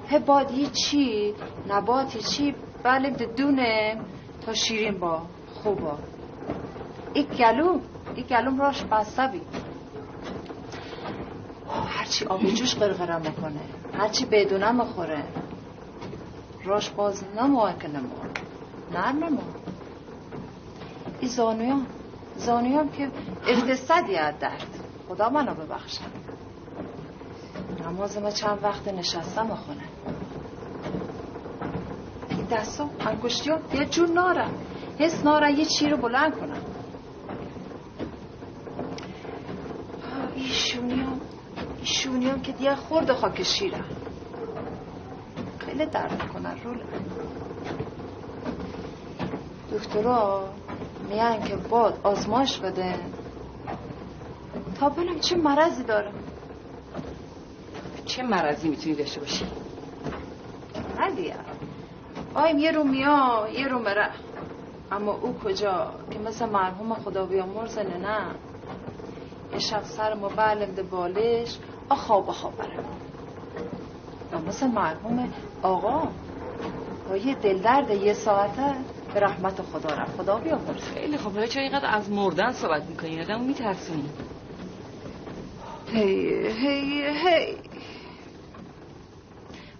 Speaker 9: هبادی چی نباتی چی بله بدونه تا شیرین با خوبا ای گلوم راش بسته بی هرچی آبی جوش قرقره میکنه هرچی بدونه مخوره راش باز نموه که نرمه این زانویان که اقتصادی از درد خدا منو ببخشه نماز ما چند وقت نشستم خونه این دستم انگشتیام یه جور نارم حس نارم یه چی رو بلند کنم ایشونیام که دیگه خورد خاک شیرم خیلی درد کنن روله دکترها میان که باد آزمایش بده تا ببینم چه مرضی داره.
Speaker 3: چه مرضی میتونی داشته باشی؟
Speaker 9: ندیه آیم یه رو میا یه رو مره اما او کجا که مثل مرحوم خدا بیامرزه نه یه شب سر ما بلنده بالش خواب بره و مثل مرحوم آقا با یه دلدرد یه ساعته به رحمت خدا رفت خدا بیامرزه.
Speaker 3: خیلی خب حالا چرا اینقدر از مردن صحبت میکنی؟ آدمو میترسونی.
Speaker 9: هی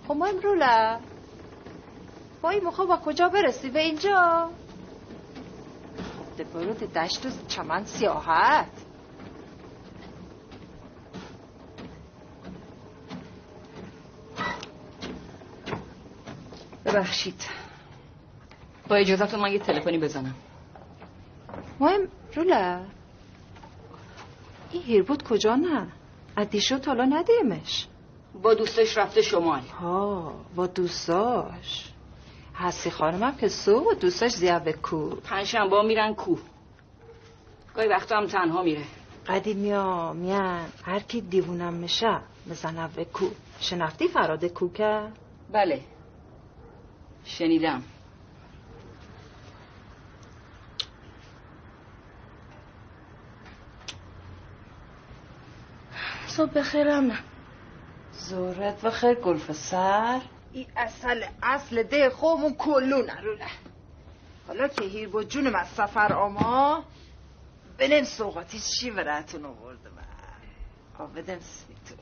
Speaker 9: خب ما امروله با این مخواه با کجا برسی به اینجا ده برو ده دشت و چمن سیاحت
Speaker 3: ببخشید با اجازهتون من یه تلفنی بزنم.
Speaker 9: ما امروله این هیربود کجا نه؟ ادیشو تالا ندیمش
Speaker 3: با دوستش رفته شمال.
Speaker 9: با دوستاش حسی خانمم که سو و دوستاش زیاده کو
Speaker 3: پنجشنبه ها میرن کو گاهی وقتا هم تنها میره.
Speaker 9: قدیمیا میان هر کی دیوونم میشه بزنه به کو. شنفتی فراد کو که؟
Speaker 3: بله شنیدم.
Speaker 4: صبح بخیرم نه
Speaker 9: زورت بخیر گلف سر این اصل ده خومون کلو نروله حالا که هیر با جونم از سفر آما بنم سوقاتی چی براتون آورده من بدم سویتون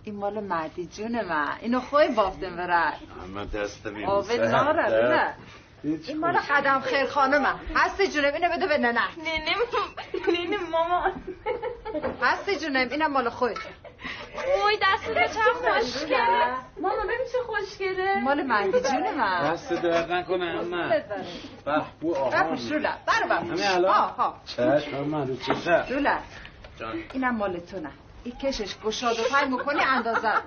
Speaker 9: این مال مردی جون من اینو خوی بافتم برد
Speaker 7: اما دست
Speaker 9: آبه ناره این مال قدم خیر خانمم. هستی جونم اینو بده به ننه.
Speaker 4: ننه مامان.
Speaker 9: هستی جونم اینم مال خودت.
Speaker 4: وای دستت چقدر خوشگله. مامان ببین چه خوشگله.
Speaker 9: مال مهدی جونم.
Speaker 1: دست درد نکنه عمه. به بو آها.
Speaker 9: بپوش رولا. برو
Speaker 1: همین الان.
Speaker 9: ها.
Speaker 1: چشم من رو چشم.
Speaker 9: رولا. اینم مال تو نه. این کشش گشاد و تنگ میکنی اندازه رو.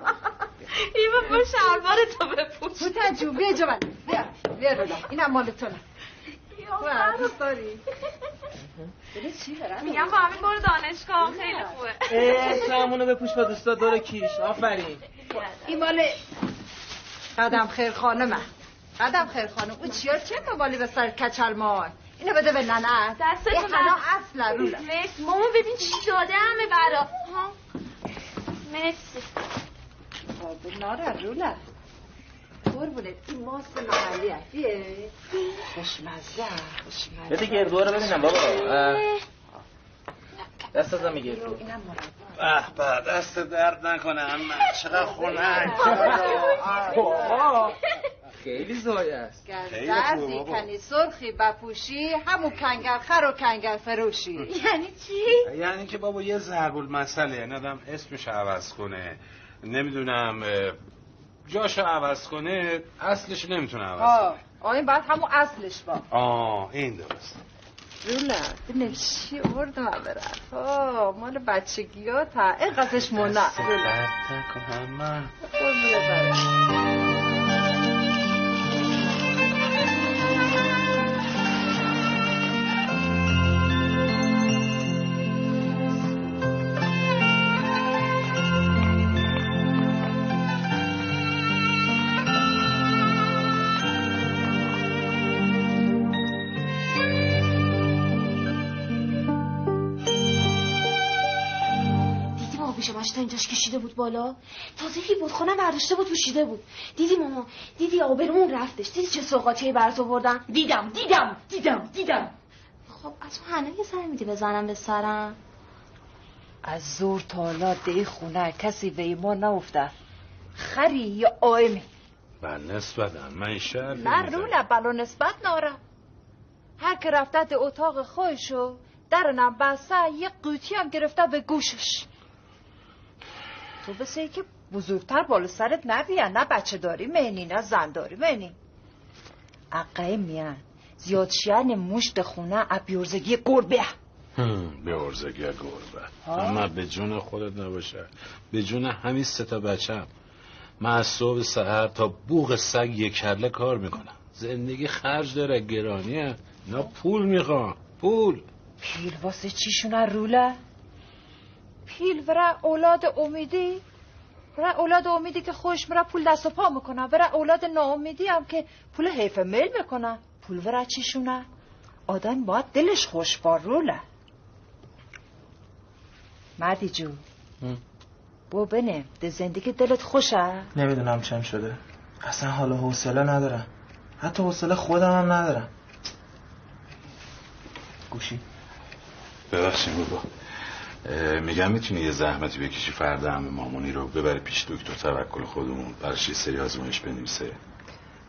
Speaker 4: ایوا با شلوار تو بپوش.
Speaker 9: بوتن جون بیا جو من. بیا رولا. اینم مال تو نه. تو دوست داری؟ بله چی برم؟
Speaker 4: میگم با همین برو دانشگاه خیلی خوبه.
Speaker 5: همونو بپوش با دوستا دور کیش. آفرین.
Speaker 9: این مال قدم خیر خانمه. قدم خیر خانم اون چیار چه موالی به سر کچل مار؟ اینو بده به ننه.
Speaker 4: دستتون
Speaker 9: این حالا اصلا رولا.
Speaker 4: مامان ببین چی داده همه برا. مرسی.
Speaker 9: بابا ناره رولا. قربونت این ماست محلی هستیه. خوشمزه.
Speaker 5: بده گردو رو ببینم بابا. دست ازم میگردو.
Speaker 9: اینم مربا.
Speaker 1: به دست درد نکنه عمه. چقدر خنک.
Speaker 5: خیلی زایه است.
Speaker 9: گردزی کنی سرخی بپوشی همون کنگر خر و کنگر فروشی.
Speaker 4: یعنی چی؟
Speaker 1: یعنی که بابا یه ضرب المثله یعنی آدم اسمش عوض کنه نمیدونم جاشو عوض کنه اصلش نمیتونه عوض کنه.
Speaker 9: این باید همون اصلش با.
Speaker 1: این درست.
Speaker 9: رولا ببین چی آوردم برم. مال بچگی ها تا اینقدرش مونه.
Speaker 1: درد نکنه من.
Speaker 6: تا اینجاش کشیده بود بالا تازه بود خونم برداشته بود پوشیده بود. دیدی ماما دیدی آبرون رفتش. دیدی چه سوغاتی برات آوردن.
Speaker 3: دیدم.
Speaker 6: خب از تو هنوز یه سر میدی بزنم به سرم.
Speaker 9: از زور تا حالا دی خونه کسی به ما نفته خری یا آیمی
Speaker 1: بل نسبتم من شرف
Speaker 9: نه رولا بلا نسبت نارم. هر که رفته ده اتاق خودشو درنم بسته یه قوطی هم گرفته به گوشش. تو بسه که بزرگتر بالا سرت نبیان. نه بچه داری منی نه زن داری منی. اقعه میان زیاد شیان مشت خونه ابیورزگی گربه.
Speaker 1: بیورزگی گربه اما به جون خودت نباشه به جون همین 3 بچه‌م. من از صبح سحر تا بوق سگ یک کله کار میکنم. زندگی خرج داره گرانیه. نه پول میخوام پول.
Speaker 9: پیل واسه چیشونه روله؟ پیل ورا اولاد امیدی؟ ورا اولاد امیدی که خوش مرا پول دست و پا میکنه. ورا اولاد ناامیدی هم که پول حیف میل میکنه. پول ورا چیشونه؟ آدم باید دلش خوش بار روله. مردی جو بو بنه ده زندگی دلت خوشه؟
Speaker 5: نمیدونم چم شده اصلا حال و حوصله ندارم. حتی حوصله خودم هم ندارم. گوشی
Speaker 7: ببخشید بابا میگم میتونی یه زحمتی بکشی فردا عمه مامونی رو ببری پیش دکتر توکل خودمون براش یه سری آزمایش بنویسه.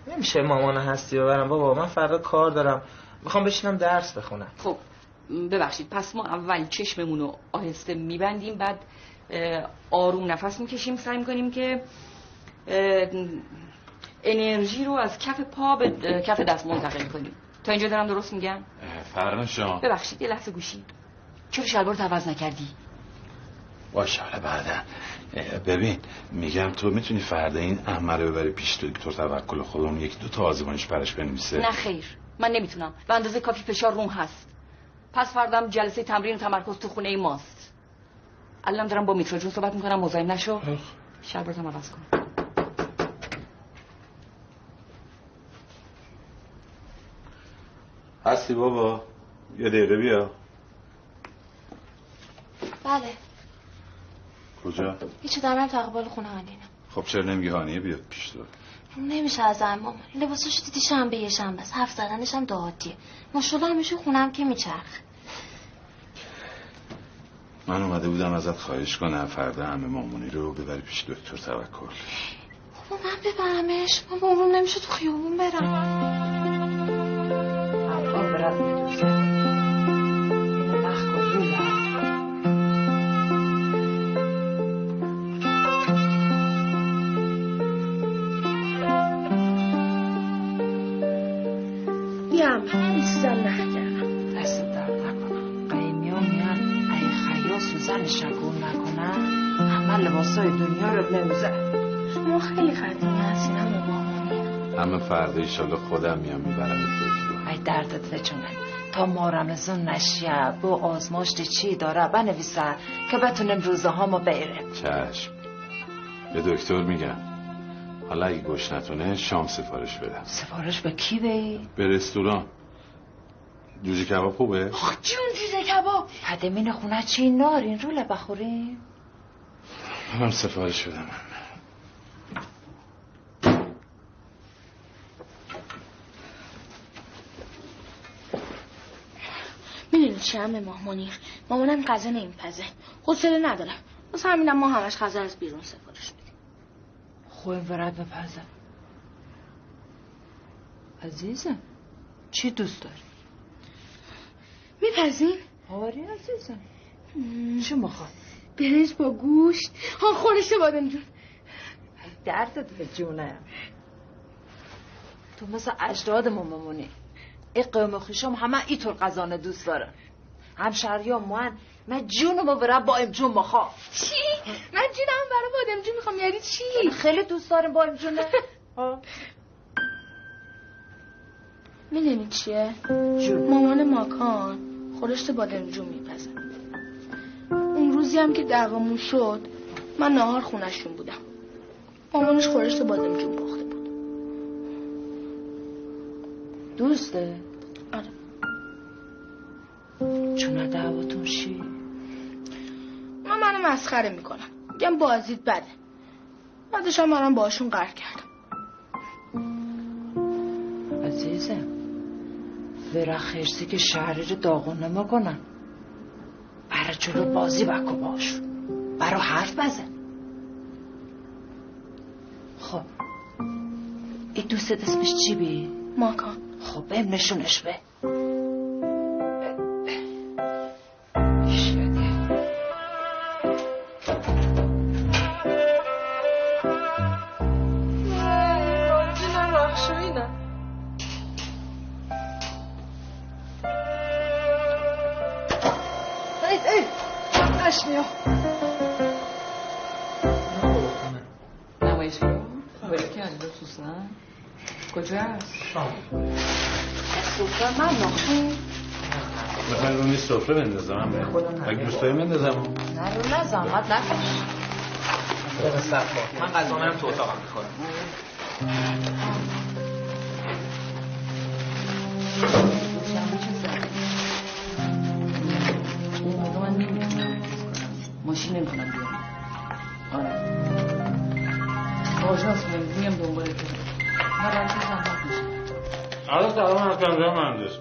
Speaker 5: نمیشه مامان هستی ببرم بابا. من فردا کار دارم میخوام بشینم درس بخونم.
Speaker 3: خب ببخشید پس ما اول چشممون رو آهسته میبندیم بعد آروم نفس میکشیم سعی میکنیم که انرژی رو از کف پا به کف دست منتقل کنیم. تا اینجا دارم درست میگم؟
Speaker 7: فردا شما
Speaker 3: ببخشید یه لحظه گوشی. چرا شلوارت عوض نکردی؟
Speaker 7: باشه حالا بعدا. ببین میگم تو میتونی فردا این عمه رو ببری پیش دکتر توکل خودمون 1-2 آزمایش براش بنویسه.
Speaker 3: نه خیر من نمیتونم. به اندازه کافی فشار روم هست. پس فردام جلسه تمرین و تمرکز تو خونه ماست. الان دارم با میترا جون صحبت میکنم مزاحم نشو. شلوارتم عوض کن.
Speaker 7: هستی بابا؟ یه دقیقه بیا.
Speaker 6: بله.
Speaker 7: کجا؟
Speaker 6: هیچی دارم تقبال خونه هانینم.
Speaker 7: خب چرا نمیگه هانیه بیاد پیش تو؟
Speaker 6: نمیشه از مامان. لباساشو دیدی شنبه یه شنبه است. حرف زدنش هم دعاتیه. ماشاءالله همیشه خونم که میچرخ.
Speaker 7: من اومده بودم ازت خواهش کنم فردا عمه مامونی رو ببری پیش دکتر توکل.
Speaker 6: خب من ببرمش. من با اون نمیشه تو خیابون برم.
Speaker 9: برات میدوزه. اینو نخور رولا.
Speaker 6: بیام این چیزا نکردم.
Speaker 9: دست درد نکنم. قیمی ها میان ای خیا سوزن شکون نکنن همه لباسای دنیا رو نمیزن.
Speaker 6: شما خیلی قدیمی هستین همه مامانی.
Speaker 7: همه فردا ایشالا خودم میام میبرم دکتر.
Speaker 9: ای دردت بچونه تا ما رمزون نشیه با آزماشت چی داره بنویسه که بتونیم روزه ها ما بیریم.
Speaker 7: چشم. به دکتر میگم حالا اگه گوش نتونه شام سفارش بدم.
Speaker 9: سفارش به کی بی؟
Speaker 7: به رستوران. جوجه کباب خوبه؟
Speaker 6: آخ جون جوجه کباب.
Speaker 9: پدمین خونه چی نارین روله بخوریم؟
Speaker 7: هم سفارش بدم.
Speaker 6: میدونی چه همه مامانی مامانم غذا نمیپزه حوصله ندارم واسه همینم ما همش غذا از بیرون سفارش بدیم.
Speaker 9: خوب ورد بپزه عزیزم چی دوست داری؟
Speaker 6: میپزین؟
Speaker 9: آره عزیزم چی میخواد؟
Speaker 6: برنج با گوشت ها خورشت بادم جون.
Speaker 9: دردت به جونه تو مثل اجدادمون بمونی. این قوم و خویشم همه اینطور غذانه دوست دارن. همشهریان من جونمو برم با امجون بخوام.
Speaker 6: چی؟ من جونم برای بادم جون میخوام. یعنی چی؟
Speaker 9: خیلی دوست دارم با امجونه.
Speaker 6: میدونی چیه؟
Speaker 9: جون
Speaker 6: مامان ماکان خورشت بادم جون میپزه. اون روزی هم که دعوامون شد من نهار خونشون بودم. مامانش خورشت بادم جون پخته بود.
Speaker 9: دوسته؟
Speaker 6: آره.
Speaker 9: چونه دعواتون چی؟
Speaker 6: منو مسخره میکنم. میگم بازیت بده. بعدش هم منم باشون قهر کردم.
Speaker 9: عزیزم ورا خرسی که شهری رو داغون نمیکنن. برا جلو بازی بکو باش. برا حرف بزن. خب این دوستت اسمش چی بی؟
Speaker 6: ماکان.
Speaker 9: خب بهم نشونش به.
Speaker 2: کجاست؟
Speaker 9: سفره من نخون
Speaker 7: بخوای رو نیست سفره بندازم اگه دوست داری بندازم
Speaker 9: نه رو نه زحمت نکش
Speaker 5: من غذا منم تو اتاقم میخورم.
Speaker 2: اون موقع من نمیتونم ماشین نمیتونم بیارم. آره آژانس بنزینی هم دنبال تو من زحمت میشه.
Speaker 7: حالا سلام از کنجا مهندس.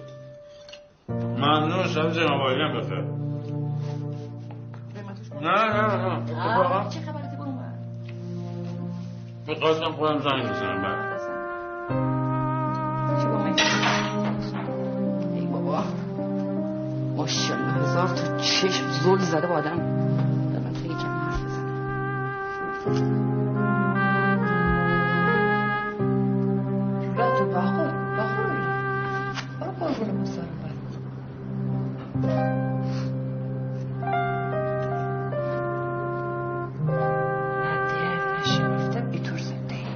Speaker 7: ممنون شب جناب عالی هم بخیر. نه
Speaker 2: چه خبرتی برون بر؟
Speaker 7: میخواستم خودم زنگ بزنم بعد.
Speaker 2: چه با من؟ ای بابا ماشاءالله هزار تا چشم زل زده با آدم. به من تو یکم حرف بزنم.
Speaker 9: تو بخور برو قربون بسارم برد ندیه نشرفته بیتور زنده ای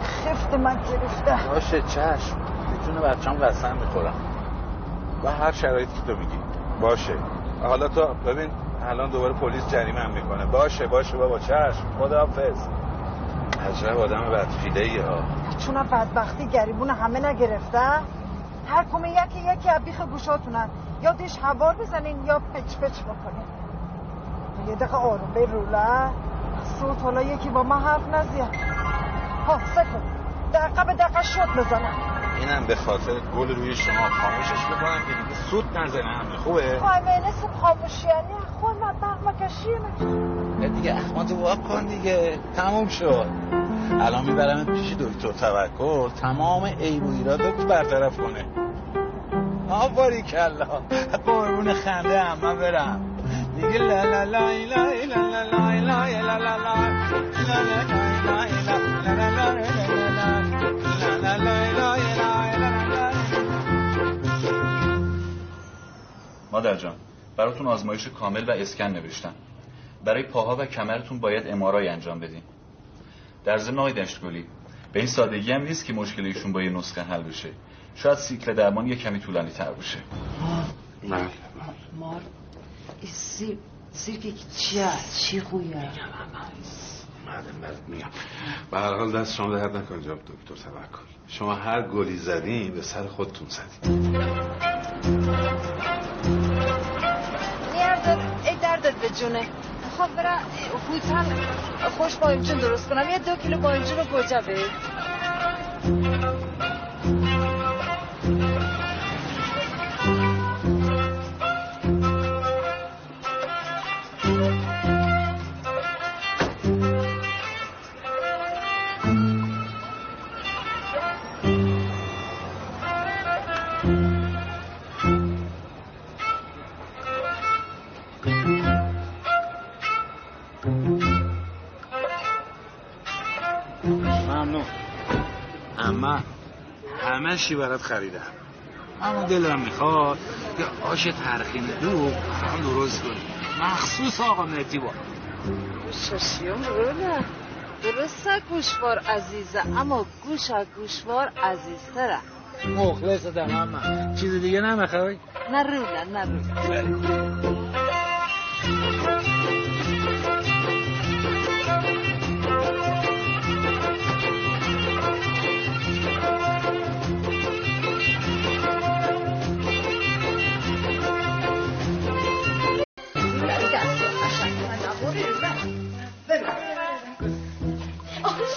Speaker 9: خفت من گرفته.
Speaker 7: باشه چشم جون بچه‌م قسم میخورم با هر شرایطی که تو میگی. باشه حالا تو ببین الان دوباره پلیس جریمه هم میکنه. باشه بابا چشم خداحافظ. عجب آدم بدخیله‌ای ها.
Speaker 12: چون بدبختی گریبون همه نگرفتن. هر کمه یکی از بیخ گوشاتونن یا دیش هوار بزنین یا پچ بکنین. یه دقیقه آروم بی روله صوت حالا یکی با من حرف نزید. ها سکن دقیقه به دقیقه شد بزنم.
Speaker 7: اینم به خاطر گل روی شما خاموشش بکنم که دیگه سود نزنه همه. خوبه؟
Speaker 12: خواهی خاموشی یعنی خود مطبخ مکشیه
Speaker 7: دیگه اخماتو واق کن دیگه. تموم شد. الان میبرم پیش دکتر توکل تمام عیب و ایرادات برطرف کنه. باریکلا. قربون خنده عمم برم. دیگه لا لا لا لا لا لا لا لا لا لا
Speaker 13: مادر جان، براتون آزمایش کامل و اسکن نوشتم. برای پاها و کمرتون باید MRI انجام بدین. در ضمن آقای دشتگلی، به این سادگی هم نیست که مشکل ایشون با یه نسخه حل بشه. شاید سیکل درمان یه کمی طولانی تر باشه.
Speaker 9: مار سیرکی چی خویه؟
Speaker 7: میگم به هر حال دست شما درد نکنه جناب دکتر توکل. شما هر گلی زدین به سر خودتون زدین.
Speaker 9: ای دردت به جونه. خب برا خویتن خوش بایمچون درست کنم. یه 2 کیلو بایمچون رو گوجه به.
Speaker 1: همه شی برات خریدم، اما دلم میخواد که آش ترخین دوغ هم درست کنی، مخصوص آقا مهدی با
Speaker 9: ششیوم رو نه درسته گوشوار عزیزه، اما گوشوار عزیزتره.
Speaker 1: مخلصتم اما چیز دیگه نمیخوای؟
Speaker 9: نه روله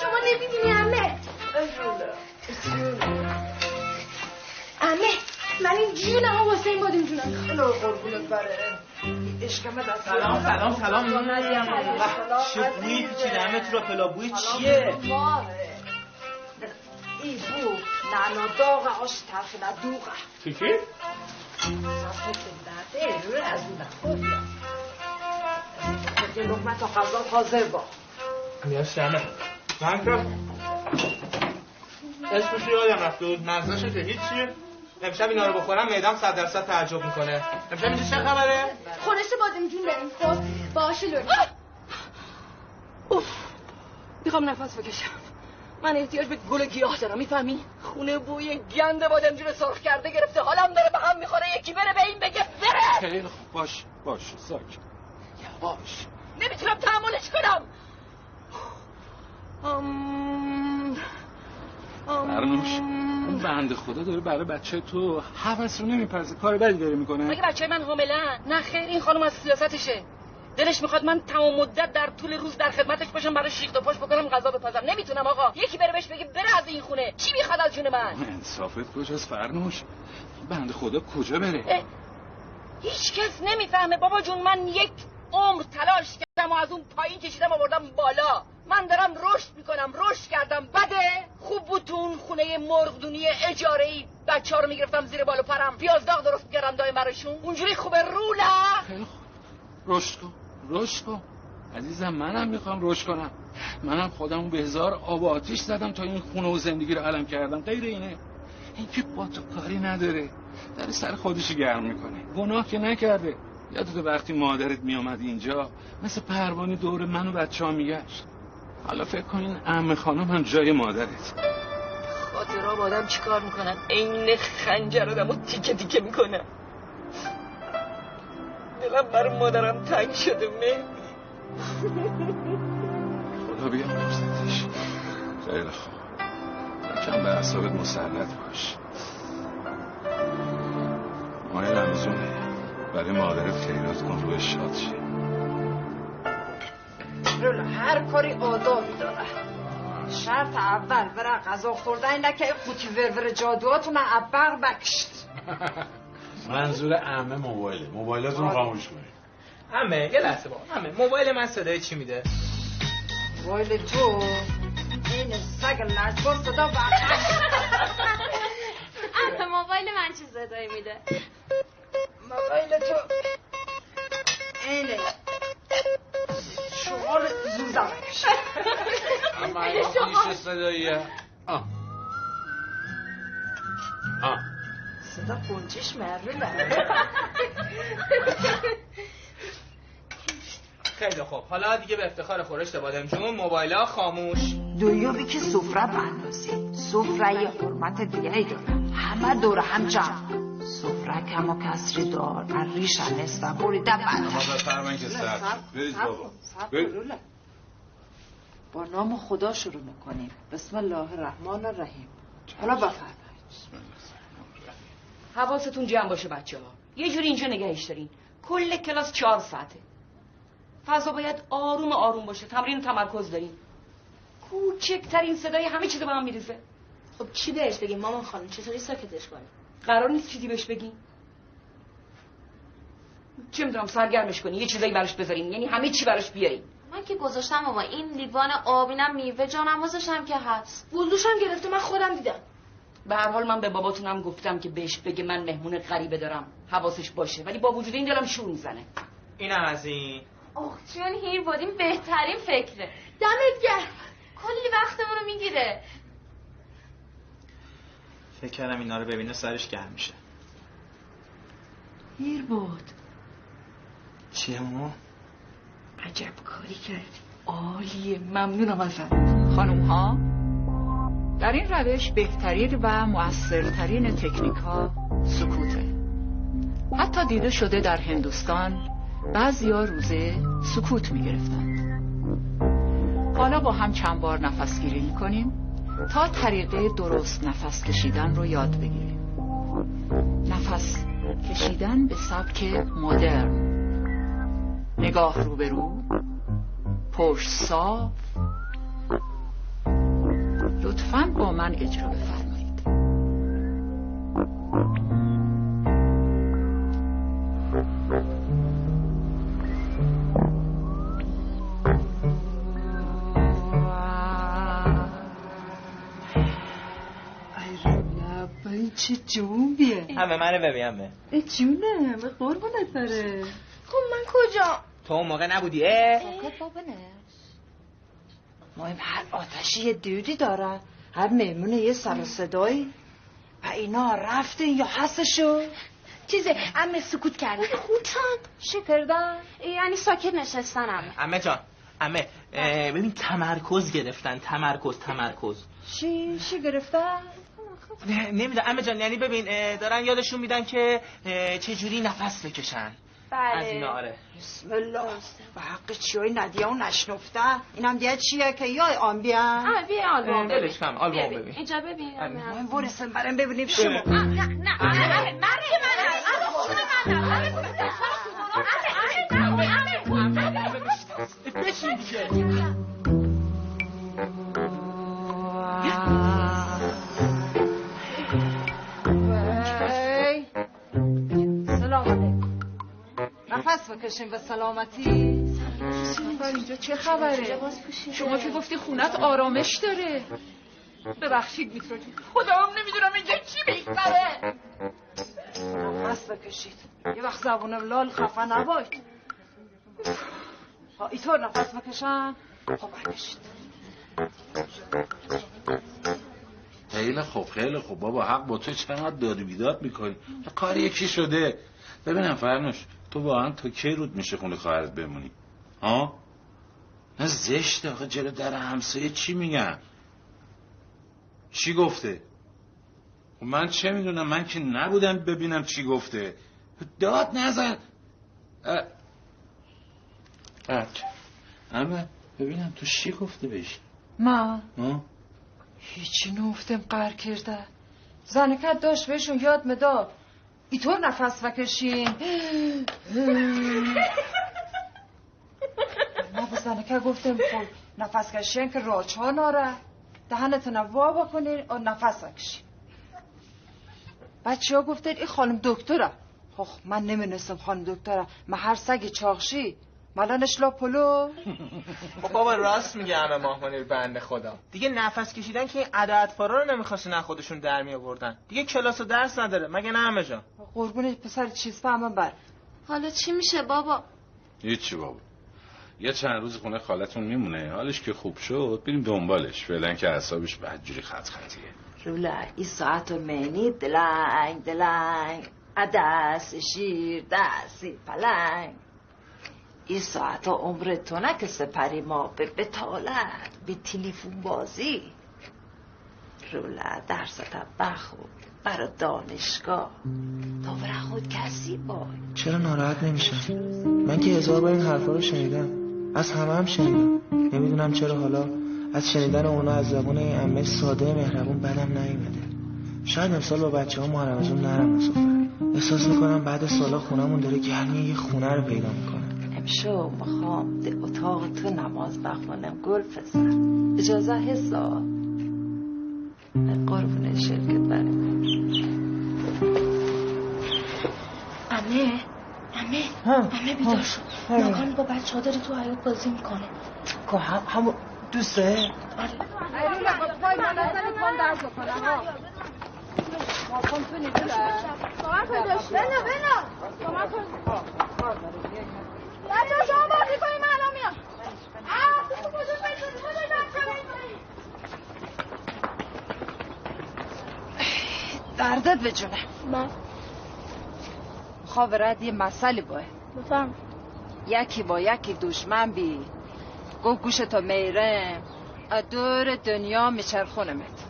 Speaker 6: شما نمیدونی عمه. عمه من این جونم و حسین بادیم جونم.
Speaker 12: خیلی قربونت بره. اشکمه دست.
Speaker 5: سلام. چه بویی پیچیده همه تو را پلا بوی چیه؟
Speaker 12: ای بو نانا داغ آش ترخیده دوغه.
Speaker 5: چی؟
Speaker 12: صفحه داده روی از اون خوبیه. یه لقمه تا غذا حاضر با.
Speaker 5: میاش همه من که اسمشو یادم رفته بود، مغزشو که هیچی. امشب اینا رو بخورم معدم 100% تعجب میکنه. امشب اینجا چه خبره؟
Speaker 6: خورش بادمجون بریم. خب باشه لوری.
Speaker 3: میخوام نفس بکشم. من احتیاج به گل گیاه دارم، میفهمی؟ خونه بوی گند بادمجون سرخ کرده گرفته، حالم داره به هم میخوره. یکی بره به این بگه بره.
Speaker 1: خیلی خوب باش ساکت باش.
Speaker 3: نمیتونم تحملش کنم.
Speaker 1: فرنوش اون بنده خدا داره برای بچه تو حوث رو نمیپذیره، کار بدی داره میکنه.
Speaker 3: مگه بچه من حامله‌ن؟ نه خیر، این خانم از سیاستشه. دلش میخواد من تمام مدت در طول روز در خدمتش باشم، برای شیخت و پاش بکنم، غذا بپزم. نمیتونم آقا. یکی بره بهش بگه بره از این خونه. چی میخواد از جون من؟
Speaker 1: انصافت کجاست فرنوش؟ بنده خدا کجا بره؟
Speaker 3: هیچ کس نمیفهمه بابا جون. من یک عمر تلاش کردم و از اون پایین کشیدم آوردم بالا. من دارم رشد میکنم، رشد کردم. بده خوب بود تو اون خونه مرغدونی اجاره‌ای بچه‌ها رو میگرفتم زیر بال و پرم، پیاز داغ درست می‌کردم دای مراشون. اونجوری خوبه رولا.
Speaker 1: خیلی خوب رشد کن عزیزم. منم میخوام رشد کنم. منم خودمو به هزار آب و آتیش زدم تا این خونه و زندگی رو علم کردم. غیر اینه این که با تو کاری نداره، در سر خودش گرم میکنه. گناه که نکرده. یادت وقتی مادرت میامد اینجا مثل پروانه دور من و بچه‌ها میگشت؟ حالا فکر کن عمه خانم هم جای مادرت.
Speaker 3: خاطرها با آدم چیکار میکنن؟ عین خنجر آدمو تیکه تیکه میکنن. دلم بر مادرم تنگ شده مهدی.
Speaker 1: خدا بیامرزتش. خیلی خوب، یکم به اعصابت مسلط باش. ماه رمضونه، برای مادرت خیرات کن، روی شاد شه.
Speaker 9: رولا هر کاری آدابی داره. شرط اول برای غذا خوردن اینه که قوطی ورور جادوهاتون عبر بکشت.
Speaker 1: منظور عمه موبایلاتون خاموش کنید.
Speaker 5: عمه یه لحظه با عمه موبایل من صدای چی میده؟
Speaker 9: موبایل تو این سگ لجباز صدا بخش.
Speaker 6: عمه موبایل من چی صدایی میده؟
Speaker 9: موبایل تو اینه شغال زوزه بکش.
Speaker 1: اما این چه صداییه؟
Speaker 9: صدا کنجش مرمه.
Speaker 5: خیلی خوب حالا دیگه به افتخار خورشت بادم جون موبایل‌ها خاموش.
Speaker 9: دویوبی که سفره بندازی سفره یه حرمت دیگه داره، همه دور هم جمع. سفره کم و کسری دار ریش هم نستم بریده بند.
Speaker 7: بفرمایید که سر برید بابا.
Speaker 9: با نام خدا شروع میکنیم. بسم الله الرحمن الرحیم. حالا بفرمایید.
Speaker 3: حواستون جمع باشه بچه ها. یه جوری اینجا نگهش دارین. کل کلاس 4 ساعته. فضا باید آروم آروم باشه. تمرین و تمرکز دارین. کوچکترین صدای همه چیز به هم میرسه.
Speaker 6: خب چی بهش بگیم مامان خانم؟ چطوری ساکتش کنیم؟
Speaker 3: قرار نیست چیزی بهش بگین. چه میدونم سرگرمش کنی، یه چیزایی براش بذارین، یعنی همه چی براش بیارین.
Speaker 6: من که گذاشتم ماما این لیوان آبینم میوه جانمازش هم که هست. بلدوش هم گرفته من خودم دیدم.
Speaker 3: به هر حال من به باباتونم گفتم که بهش بگه من مهمون غریبه دارم، حواسش باشه، ولی با وجود این دلم شور میزنه.
Speaker 5: اینم از این.
Speaker 6: اوه چون هیر بودیم بهترین فکره. دمت گرم. کلی وقتمون رو میگیره.
Speaker 5: فکر کردم اینا رو ببینه سرش گرم میشه.
Speaker 3: هیر بود.
Speaker 5: چیه ماما؟
Speaker 3: عجب کاری کردی. عالیه، ممنونم ازت.
Speaker 10: خانوم ها در این روش بهترین و مؤثرترین تکنیک ها سکوته. حتی دیده شده در هندوستان بعضیا روزه سکوت می گرفتند. حالا با هم چند بار نفس گیری می کنیم تا طریقه درست نفس کشیدن رو یاد بگیریم. نفس کشیدن به سبک مدرن. نگاه روبرو، پشت صاف. لطفاً با من اجرا بفرمایید.
Speaker 9: این چه جونیه؟
Speaker 5: همه منو ببین همه.
Speaker 9: جونه به قربونت بره.
Speaker 6: خب من کجا؟
Speaker 5: تو اون موقع نبودی؟
Speaker 9: فقط بابنش مهم هر آتشی یه دودی داره، هر مهمون یه سر و صدایی. و اینا رفتین یا هستشو؟
Speaker 6: چیزه عمه سکوت کردن. خوتن شکردن یعنی ساکت نشستن
Speaker 5: عمه جان عمه ببین تمرکز گرفتن. تمرکز
Speaker 9: چی گرفتن؟
Speaker 5: نمیدونم عمه جان، یعنی ببین دارن یادشون میدن که چجوری نفس بکشن.
Speaker 6: بله.
Speaker 5: از اینا آره.
Speaker 9: بسم الله. و حق چیای ندیه اون نشنفته. اینم دیگه چیه که یا آن بیا؟
Speaker 6: بیا آلبوم ببین.
Speaker 5: بلش کم آلبوم ببین.
Speaker 6: اینجا ببین.
Speaker 9: من ورسم برم ببینیم شما.
Speaker 6: نه
Speaker 5: بشین دیگه.
Speaker 9: سلام علیکم. نفس بکشیم به سلامتی.
Speaker 10: اینجا چه خبره؟ شما که گفتی خونت آرامش داره. ببخشید میترا جون، خودم نمیدونم اینجا چی بگذره.
Speaker 9: نفس بکشید. یه وقت زبون لال خفه نباید. اینطور نفس بکشن. خب بکشید.
Speaker 7: خیلی خوب بابا، حق با تو چقدر داد و بیداد میکنی. کار یکی شده. ببینم فرنوش، تو واقعا تا کی رود میشه خونه خواهرت بمونی؟ ها؟ نه زشته آخه، جلو در همسایه چی میگن؟ چی گفته؟ من چه میدونم، من که نبودم ببینم چی گفته. داد نزن. اما ببینم تو چی گفته بهش؟
Speaker 9: من هیچی نفتم قهر کرده. زنکت داشت بهشون یاد مداد اینطور نفس بکشین. من به زنکت گفتم خود نفس کشین که راچ ها ناره. دهنتون وا بکنین و نفس بکشین. بچه ها گفتن این خانم دکتره. خب من نمی‌دونستم خانم دکتره. من هر سگ چاخشی مالانش لا پلو.
Speaker 5: خب بابا راست میگه عمه ماهمنیر بنده خدا. دیگه نفس کشیدن که این عددفارا رو نمیخواستن از خودشون در می آوردن. دیگه کلاس و درس نداره مگه نه عمه جان؟
Speaker 9: قربون پسر چیز فهمم بر.
Speaker 6: حالا چی میشه بابا؟
Speaker 7: هیچی بابا. یه چند روز خونه خالتون میمونه. حالش که خوب شد بریم دنبالش. فعلا که اعصابش بدجوری خط خطیه.
Speaker 9: رولا این ساعت و مینی دلنگ عدس شیر دستی پلنگ. این ساعت ها عمر تو نه که سپری ما به بتالت به تلیفون بازی. رولا درست بخود برا دانشگاه داور خود کسی بای.
Speaker 14: چرا ناراحت نمیشم؟ من که 1000 بار این حرفا رو شنیدم، از همه هم شنیدم. نمیدونم چرا حالا از شنیدن اونا از زبون این عمه ساده مهربون بدم نیومده. شاید امسال با بچه ها محرم از اون نرم مسافر. احساس میکنم بعد سالا خونمون داره گرمی یه خونه رو پیدا میکنه.
Speaker 9: امشو میخوام ده اتاق تو نماز بخونم گل پسر. اجازه حسا قربون شرکت برم.
Speaker 6: عمه بیدار شد. ناگهان با بچه ها داره تو حیاط بازی میکنه.
Speaker 14: که همون دوسته؟
Speaker 9: ایرولا با پای منظر کن درز بکنه ها. ما کن تو نیرولا
Speaker 6: کمک کن داشت. بنا کمک کن. بچه ها شما بازی کنیم من الان میام. تو کجا بچه
Speaker 9: دردت بجونه.
Speaker 6: من
Speaker 9: خواهرت یه مسئله باید
Speaker 6: بفهم.
Speaker 9: یکی با یکی دشمن بی گفت گوشتو میره دور دنیا میچرخونمت.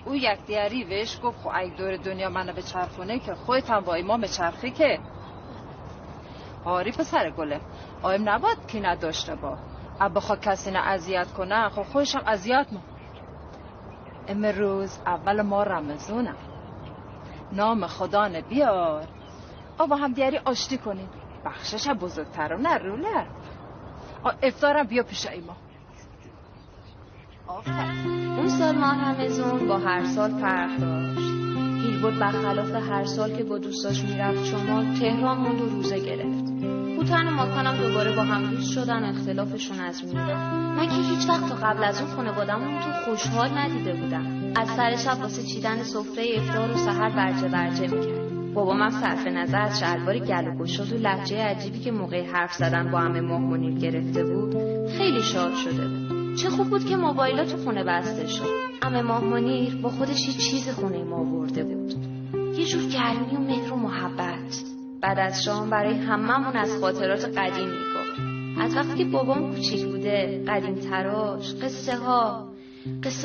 Speaker 9: او یک دیاری وش گفت خو ای دور دنیا منو بچرخونه که خودت هم با ما میچرخی که. آری پسر گله آیم نباد که نداشته با بخوا کسی نه اذیت کنه خو خودشم اذیت ما. امروز اول ما رمضانم. نام خدا بیار با هم دیاری آشتی کنید. بخشش بزرگترم نه روله. افطارم بیا پیش ایما.
Speaker 15: اون سال ماه رمضان با هر سال فرق داشت. هیلبرد برخلاف هر سال که با دوستاش میرفت شمال تهران موند و روزه گرفت. هوتن و ماکانم دوباره با هم دوست شدن، اختلافشون از میون رفت. من که هیچ وقت تا قبل از اون خانواده‌مون تو خوشحال ندیده بودم. از سر شب واسه چیدن سفره افطار و سحر برجه میکرد. بابامم صرف نظر از شلوار گل و گشاد و لهجه عجیبی که موقع حرف زدن با عمه ماهمنیر گرفته بود خیلی شاد شده بود. چه خوب بود که موبایلا تو خونه بسته شد. عمه ماهمنیر با خودش یه چیز خونه ما آورده بود، یه جور گرمی و مهر و محبت. بعد از شام برای هممون از خاطرات قدیم میگفت. از وقتی که بابام کوچیک بوده قدیم تراش، قصه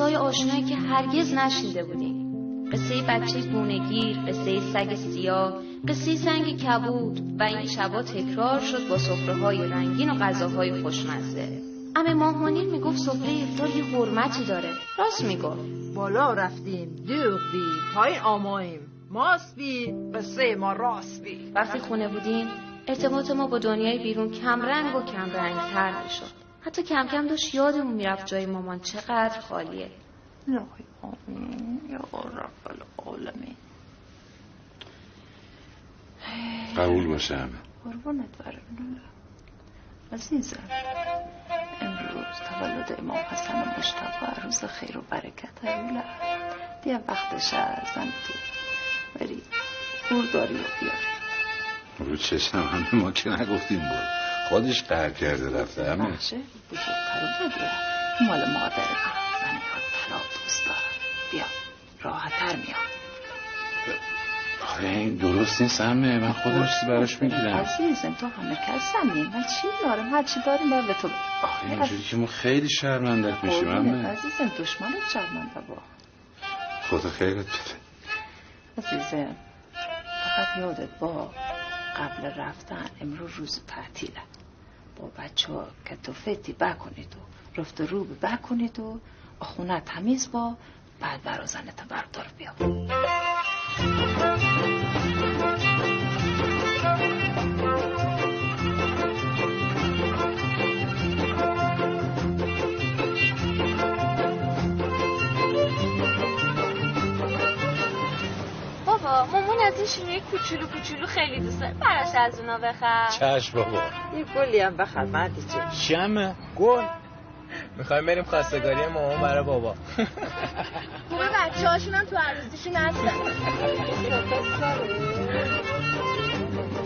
Speaker 15: های آشنایی که هرگز نشنیده بودیم. قصه بچه گونه‌گیر، قصه سگ سیاه، قصه سنگ کبود و این شبا تکرار شد با سفره‌های رنگین و غذاهای خوشمزه. عمه ماهمنیر میگفت سفره افطار یه حرمتی داره. راست میگفت.
Speaker 9: بالا رفتیم دوغ بی پای آماییم ماست بی قصه ما راست بی.
Speaker 15: وقتی خونه بودیم ارتباط ما با دنیای بیرون کم رنگ و کم رنگ تر میشد. حتی کم کم داشت یادمون میرفت جای مامان چقدر خالیه.
Speaker 9: الهی آمین یا رب العالمین.
Speaker 7: قبول باشه همه.
Speaker 9: قربونت برم عزیزم. امروز تولد امام حسن و مجتبی، روز خیر و برکت اوله. دیگه وقتش زن تو بری خورداری و بیاری.
Speaker 7: رو چشم همه ما که نگفتیم بود خودش قهر کرده رفته همه.
Speaker 9: باشه بزرگتر بگیرم مال مادر من. زنی ها طلا دوست دارم. بیا راحت‌تر میام.
Speaker 7: آره این درست نیست همه. من خودم چیزی براش میگیرم.
Speaker 9: عزیزم تو همه کسمی. من چی دارم؟ هر چی داریم باید به تو
Speaker 7: آخه اینجوری که ما خیلی شرمندت میشیم همه.
Speaker 9: عزیزم دشمنت شرمنده با.
Speaker 7: خدا خیرت بده
Speaker 9: عزیزم. فقط یادت با قبل رفتن امروز روز تعطیله. با بچه ها کتوفتی بکنید و رفت رو بکنید و خونه تمیز با. بعد برا زنت بردار بیا.
Speaker 15: شیرینی کوچولو خیلی دوست دارم. براش از اونا بخر.
Speaker 1: چشم بابا.
Speaker 12: یه گلی هم بخر مردی جون.
Speaker 1: شمه گل.
Speaker 5: میخوایم بریم خواستگاری مامان برای بابا.
Speaker 6: خوبه بچه هاشون هم تو عروسیشون هستن.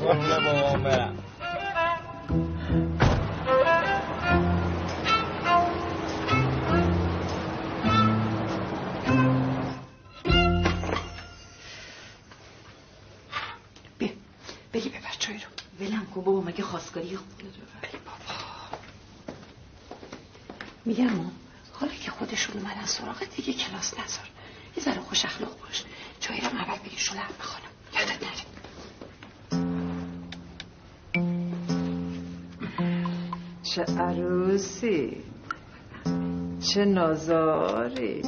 Speaker 5: قربون بابام برم.
Speaker 10: بگی ببر چای رو. ولم کن بابا، مگه خواستگاری خودت ببر. بلی بابا. میگم حالا که خودشون اومدن سراغت دیگه کلاس نذار. یه ذره خوش اخلاق باش. چای رو اول بگیرشون هم بخونم. یادت نره.
Speaker 12: چه عروسی، چه نازاری.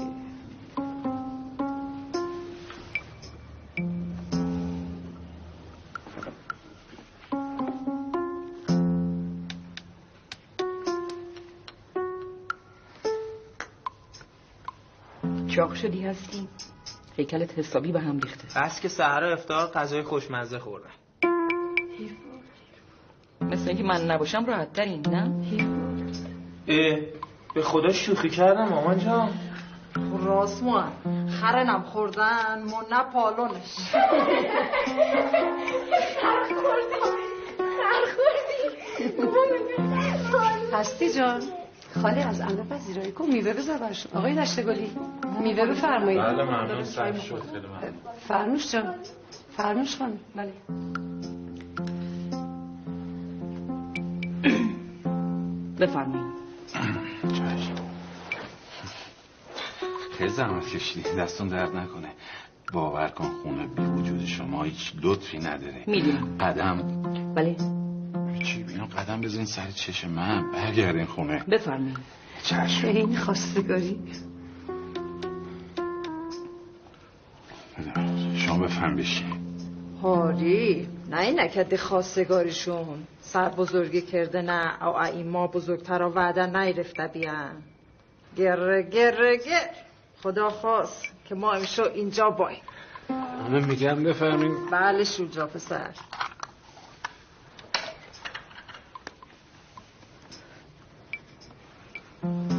Speaker 3: چاق شدی هستی؟ هیکلت حسابی به هم ریخته.
Speaker 5: بس که سحر و افطار غذای خوشمزه خوردن.
Speaker 3: مثل اینکه من نباشم راحت ترین، نه؟
Speaker 5: به خدا شوخی کردم مامان جان.
Speaker 12: راست موان خرنم خوردن نه پالونش.
Speaker 2: هستی جان خاله از امر پذیرایی کن، میوه بذار برشون. آقای دشتگلی میوه بفرمایید.
Speaker 7: بله ممنون. سر شد خیلی ممنون.
Speaker 2: فرنوش جان، فرنوش خانم. بله
Speaker 3: بفرمایید.
Speaker 7: خیلی زحمت کشیدی، دستون درد نکنه. باور کن خونه بی وجود شما هیچ لطفی نداره.
Speaker 3: میدونم.
Speaker 7: قدم.
Speaker 3: بله
Speaker 7: چی بینم قدم بزنین سر چشم من، برگردین خونه.
Speaker 3: بفرمایید.
Speaker 7: چشم.
Speaker 2: این خواستگاری
Speaker 7: شما بفهم بشین.
Speaker 12: هاری نه این نکده خواستگاریشون سر بزرگی کرده نه او این ما بزرگتر وعده نیرفته بیان. گر خدا خواست که ما امشو اینجا بایم.
Speaker 1: همه میگم بفهمین.
Speaker 12: بله شوجا پسر.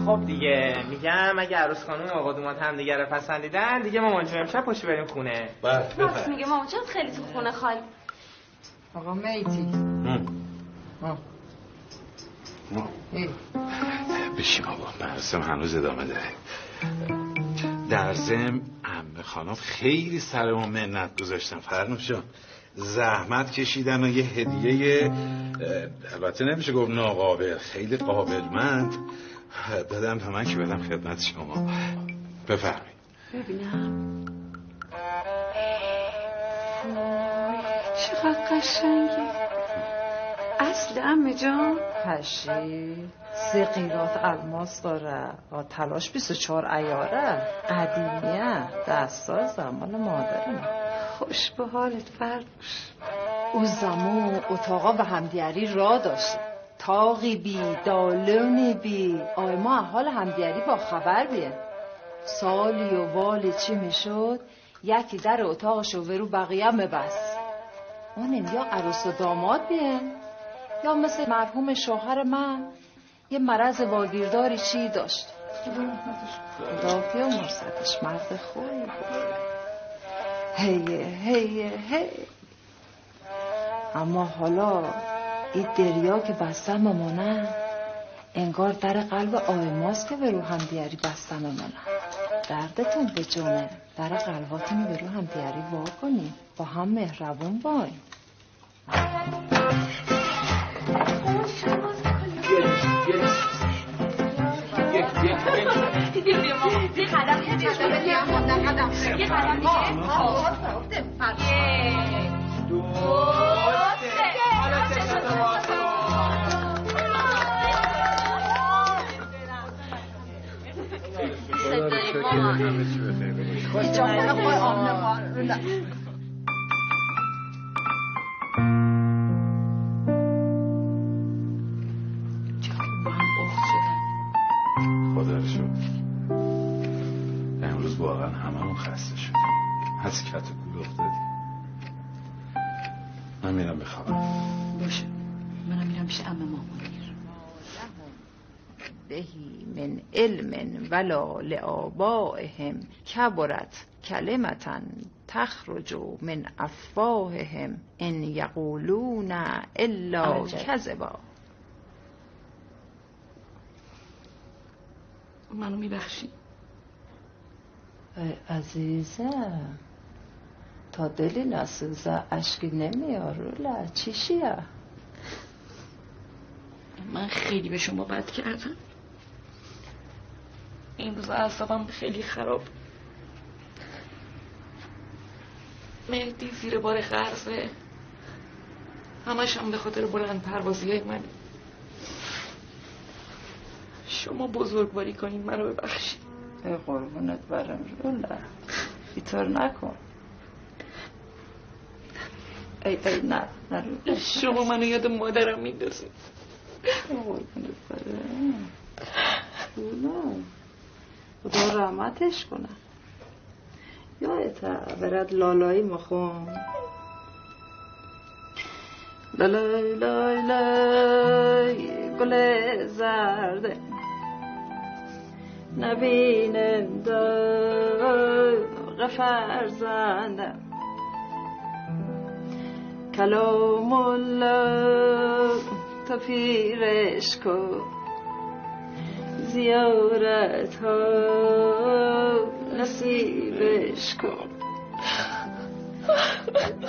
Speaker 5: خب دیگه میگم اگه عروس خانم و آقا داماد هم دیگه رو پسندیدن دیگه مامان جون امشب پاشو بریم خونه.
Speaker 15: راست میگه مامان جان خیلی تو خونه خالی.
Speaker 12: آقا میتی
Speaker 7: بشی بابا، مراسم هنوز ادامه داره. در ضمن عمه خانم خیلی سر ما منت گذاشتن فرنوش جان، زحمت کشیدن و یه هدیه البته نمیشه گفت ناقابل، خیلی قابلمند دادم تا من که بدم خدمت شما. بفرمایید.
Speaker 2: ببینم چقدر قشنگی. اصل عمه جان
Speaker 12: پشی 3 قیراط الماس داره، تلاش 24 عیاره، قدیمیه، دستای زمان مادر من.
Speaker 2: خوش به حالت فرنوش.
Speaker 12: او زمان اتاقا و همدیاری را داشته، تاقی بی دالونی بی آی ما حال همدیاری با خبر بیه. سالی و والی چی میشد یکی در اتاقشو ورو بقیه مبست. اونم یا عروس و داماد بیه یا مثل مرحوم شوهر من یه مرض واگیرداری چی داشت. خدا بیامرزدش، مرد خوبی بود. هی اما حالا این دریا که بسته ممانه انگار در قلب آیماست که به رو هم دیاری بسته ممانه. دردتون به جونه، در قلباتون به رو هم دیاری وا کنی، با هم مهربون باین.
Speaker 7: خدا رو شکر امروز واقعا هممون خسته شدیم، از کت و کول افتادیم. من میرم بخوابم.
Speaker 3: باشه منم میرم پیش عمه مامونیر.
Speaker 9: بهی من علم ولا لآبائهم کبرت کلمة تخرج من افواههم ان یقولون الا کذبا.
Speaker 3: منو میبخشی؟
Speaker 9: عزیزم تا دلی نسوزه اشکی نمیاروله چیشیه؟
Speaker 3: من خیلی به شما بد کردم. این روز اعصابم خیلی خراب. مهدی زیر بار قرضه، همش هم به خاطر بلند پروازی های من. شما بزرگواری کنین منو ببخشید.
Speaker 9: ای قربونت برم روله بیتار نکن. ای نه روله.
Speaker 3: شما منو یاد مادرم میندازید.
Speaker 9: قربونت برم روله خدا رحمتش کنه. یادته برات لالایی مخون لالای لای لای گل زرده نبینم داغ فرزندم کلام الله تا پیرش کن زیارت ها نصیبش کن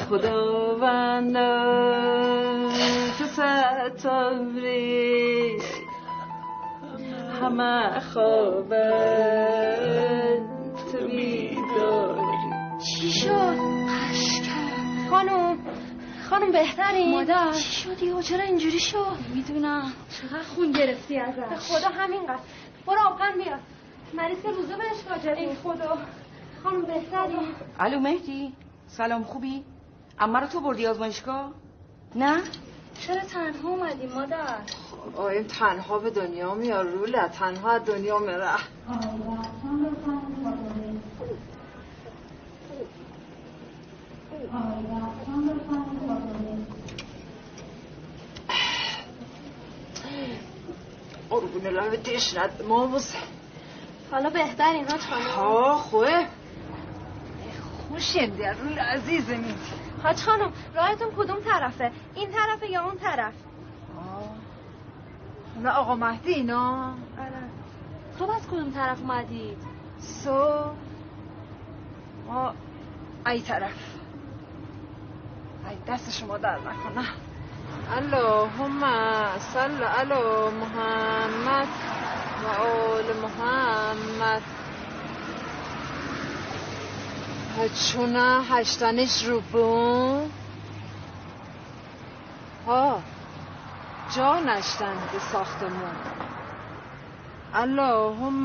Speaker 9: خداوند تو ستاری همه خوابن تو بیداری.
Speaker 15: چی شد؟ خانم بهتری؟ مادر چی شدی و چرا اینجوری شد؟ میدونم. چقدر خون گرفتی ازش؟ به خدا همینقدر. برو آبقن بیار. مریض روزه بهش راجع ای خدا. خانم بهتری؟
Speaker 3: الو مهدی سلام، خوبی؟ عمه رو تو بردی آزمایشگاه؟ نه؟
Speaker 15: چرا تنها اومدی مادر؟
Speaker 9: این تنها به دنیا میاد روله، تنها دنیا میره. قربون لبه دیش ند ما بسه.
Speaker 15: حالا بهتر اینا چانه
Speaker 9: ها خوبه خوشیم دیر رول عزیزمی.
Speaker 15: حاج خانم راهتون کدوم طرفه؟ این طرفه یا اون طرف؟
Speaker 9: نه آقا مهدی اینا.
Speaker 15: آره. صبح از کدوم طرف اومدید؟
Speaker 9: ما ای طرف. ای دست شما در نکنه. اللهم صل علی محمد و آل محمد. چونه هشتنش رو بون ها جا نشتن به ساختمون. اللهم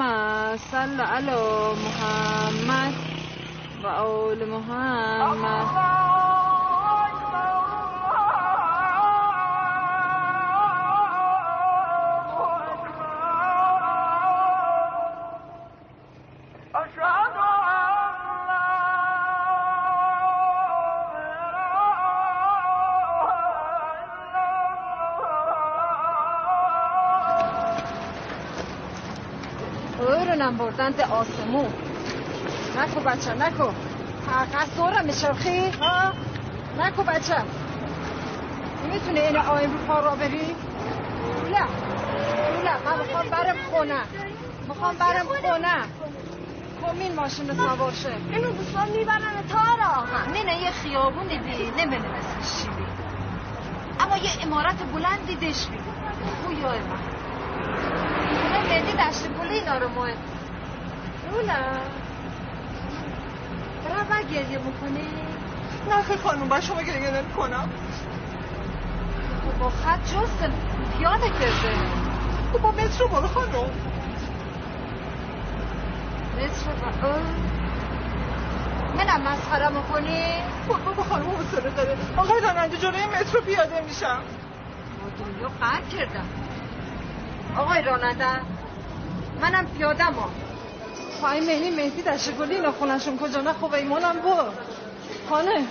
Speaker 9: صل علی محمد و آل محمد. بردن ده آسمون. نکو بچه نکو. حقیقت دورم میشرخی ها؟ نکو بچه. میتونه این آیم رو پا را بری؟ نه من میخوام برم خونه. کمین ماشین رو سوار شه.
Speaker 15: اینو دوستان میبرن تارا.
Speaker 9: نه یه خیابونی بی نمیده مثل شیبی، اما یه امارت بلندی دش بی خویای من مهدی دشت گلی اینا رو مهم رولا برای گریه میکنی؟
Speaker 12: نه خیلی خانوم با شما گریه نمی کنم.
Speaker 9: با خط جست پیاده کرده.
Speaker 12: تو با مترو برو خانوم.
Speaker 9: مترو منم مسخره میکنی؟
Speaker 12: با خانوم حوصله داره. آقای راننده جلوی مترو پیاده میشم.
Speaker 9: با دنیا قطع کردم. آقای راننده منم پیادم ها.
Speaker 12: پای مهدی دشت گلی اینا خونشون کجا نه خوب ایمانم با خانه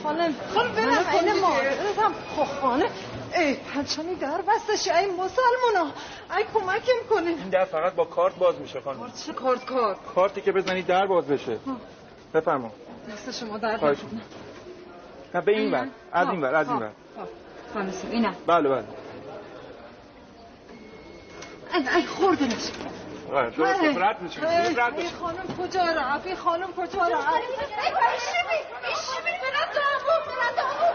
Speaker 12: خانم برم این مادرتم خانم. ای پنچانی در بستش ای مسلمونا، ای کمکم کنین.
Speaker 16: این در فقط با کارت باز میشه خانم.
Speaker 12: چه کارت؟
Speaker 16: کارتی که بزنی در باز بشه. بفرما.
Speaker 12: دست شما درد نکنه.
Speaker 16: نه به این ور، از این ور.
Speaker 12: خانم اینم.
Speaker 16: بله.
Speaker 12: ای خوردنش.
Speaker 16: درست رد میشه.
Speaker 12: ای خانم کجا رفت؟ ای خانم کجا رفت؟
Speaker 6: بیشی برد دامون.